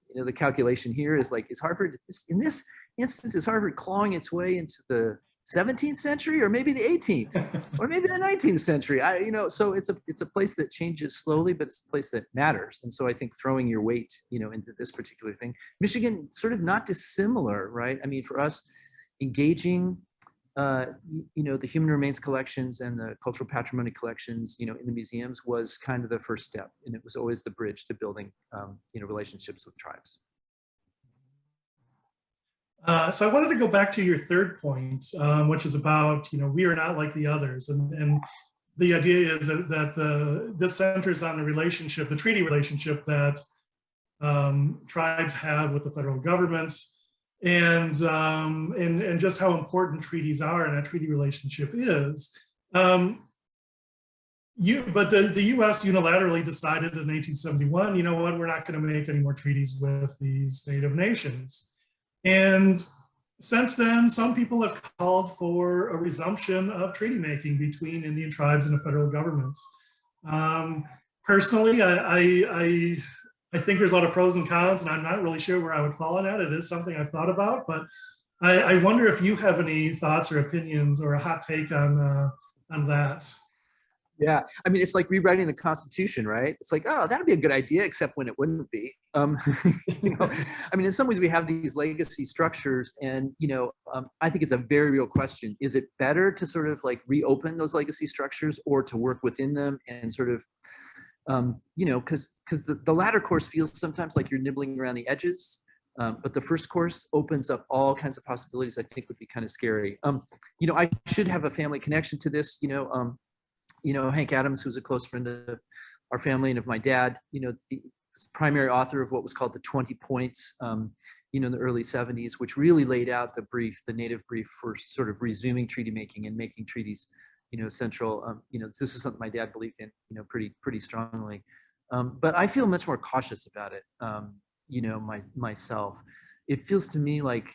You know, the calculation here is like, is Harvard, in this instance, is Harvard clawing its way into the 17th century, or maybe the 18th, or maybe the 19th century? You know, so it's a place that changes slowly, but it's a place that matters. And so I think throwing your weight, you know, into this particular thing, Michigan, sort of not dissimilar, right? I mean, for us, engaging, you know, the human remains collections and the cultural patrimony collections, you know, in the museums was kind of the first step, and it was always the bridge to building, you know, relationships with tribes. So I wanted to go back to your third point, which is about, you know, we are not like the others. And the idea is that this centers on the relationship, the treaty relationship that tribes have with the federal government, and just how important treaties are and that treaty relationship is. But the US unilaterally decided in 1871, you know what, we're not going to make any more treaties with these Native nations. And since then, some people have called for a resumption of treaty making between Indian tribes and the federal government. Personally, I think there's a lot of pros and cons, and I'm not really sure where I would fall on that. It is something I've thought about, but I wonder if you have any thoughts or opinions or a hot take on that. Yeah, I mean, it's like rewriting the Constitution, right? It's like, oh, that'd be a good idea, except when it wouldn't be. I mean, in some ways, we have these legacy structures, and I think it's a very real question. Is it better to sort of like reopen those legacy structures, or to work within them and sort of, because the latter course feels sometimes like you're nibbling around the edges, but the first course opens up all kinds of possibilities. I think would be kind of scary. I should have a family connection to this. Hank Adams, who's a close friend of our family and of my dad, the primary author of what was called the 20 Points, in the early 70s, which really laid out the native brief for sort of resuming treaty making and making treaties, central. This is something my dad believed in, pretty strongly. But I feel much more cautious about it, myself. It feels to me like,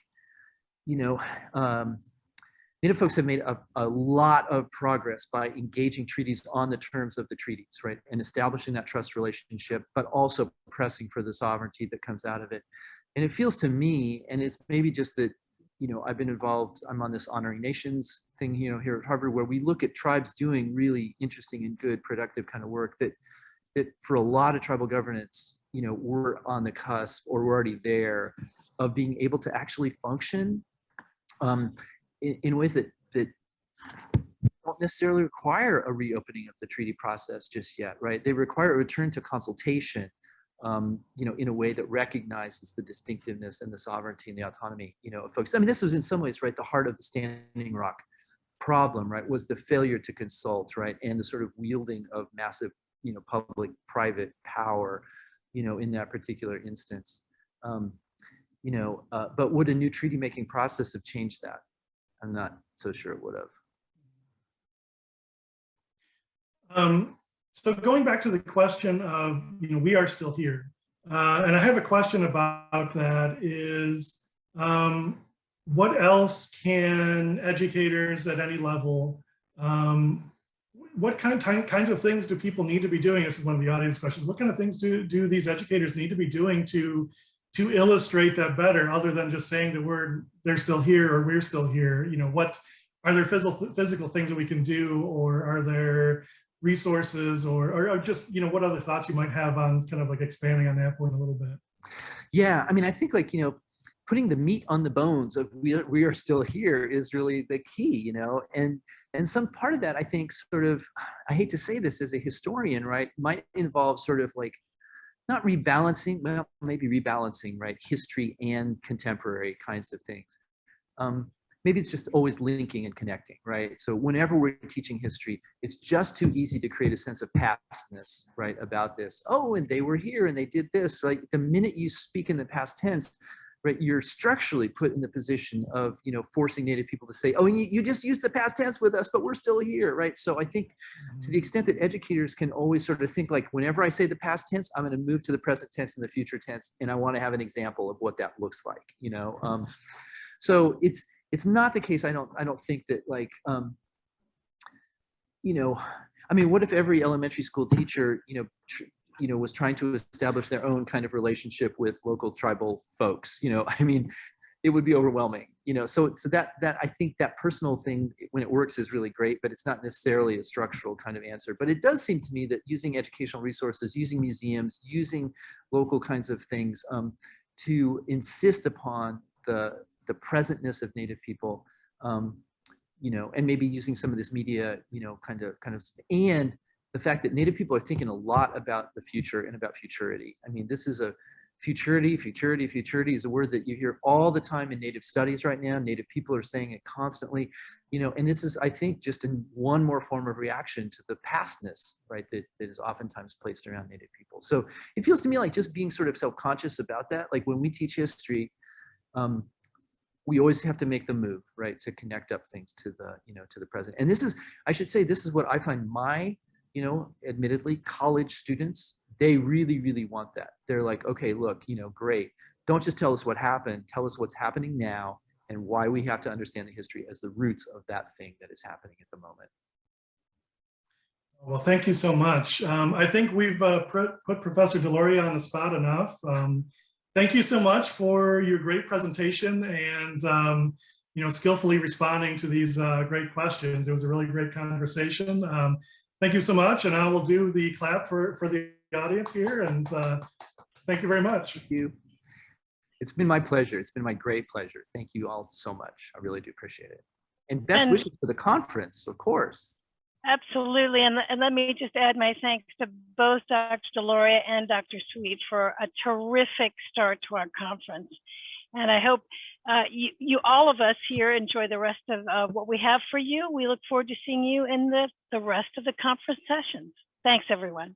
Native folks have made a lot of progress by engaging treaties on the terms of the treaties, right? And establishing that trust relationship, but also pressing for the sovereignty that comes out of it. And it feels to me, and it's maybe just that, I've been involved, I'm on this Honoring Nations thing, here at Harvard, where we look at tribes doing really interesting and good, productive kind of work that for a lot of tribal governance, we're on the cusp, or we're already there, of being able to actually function in ways that don't necessarily require a reopening of the treaty process just yet, right? They require a return to consultation, in a way that recognizes the distinctiveness and the sovereignty and the autonomy, of folks. I mean, this was in some ways, right, the heart of the Standing Rock problem, right, was the failure to consult, right, and the sort of wielding of massive, public-private power, in that particular instance. But would a new treaty-making process have changed that? I'm not so sure it would have. So going back to the question of, we are still here. And I have a question about that is, what else can educators at any level, what kinds of things do people need to be doing? This is one of the audience questions. What kind of things do these educators need to be doing to illustrate that better, other than just saying the word they're still here or we're still here? What are there physical things that we can do, or are there resources, or just what other thoughts you might have on kind of like expanding on that point a little bit? Yeah, I mean, I think like putting the meat on the bones of we are still here is really the key, and some part of that, I think, sort of, I hate to say this as a historian, right, might involve sort of like not rebalancing, well, maybe rebalancing, right, history and contemporary kinds of things. Maybe it's just always linking and connecting, right? So whenever we're teaching history, it's just too easy to create a sense of pastness, right, about this. Oh, and they were here and they did this, right? The minute you speak in the past tense, right, you're structurally put in the position of, forcing Native people to say, oh, you just used the past tense with us, but we're still here, right? So I think to the extent that educators can always sort of think like, whenever I say the past tense, I'm going to move to the present tense and the future tense, and I want to have an example of what that looks like, So it's not the case. I don't think that like, I mean, what if every elementary school teacher, was trying to establish their own kind of relationship with local tribal folks? I mean, it would be overwhelming, so that I think that personal thing, when it works, is really great, but it's not necessarily a structural kind of answer. But it does seem to me that using educational resources, using museums, using local kinds of things to insist upon the presentness of Native people, and maybe using some of this media, kind of, and the fact that Native people are thinking a lot about the future and about futurity. I mean, this is a futurity is a word that you hear all the time in Native studies right now. Native people are saying it constantly, and this is, I think, just one more form of reaction to the pastness, right, that is oftentimes placed around Native people. So it feels to me like just being sort of self-conscious about that. Like when we teach history, we always have to make the move, right, to connect up things to the, to the present. And this is, I should say, this is what I find my, admittedly, college students, they really, really want that. They're like, okay, look, great. Don't just tell us what happened. Tell us what's happening now and why we have to understand the history as the roots of that thing that is happening at the moment. Well, thank you so much. I think we've put Professor Deloria on the spot enough. Thank you so much for your great presentation and skillfully responding to these great questions. It was a really great conversation. Thank you so much. And I will do the clap for the audience here. And thank you very much. Thank you. It's been my pleasure. It's been my great pleasure. Thank you all so much. I really do appreciate it. And best wishes for the conference, of course. Absolutely. And let me just add my thanks to both Dr. Deloria and Dr. Sweet for a terrific start to our conference. And I hope you all of us here enjoy the rest of what we have for you. We look forward to seeing you in the rest of the conference sessions. Thanks, everyone.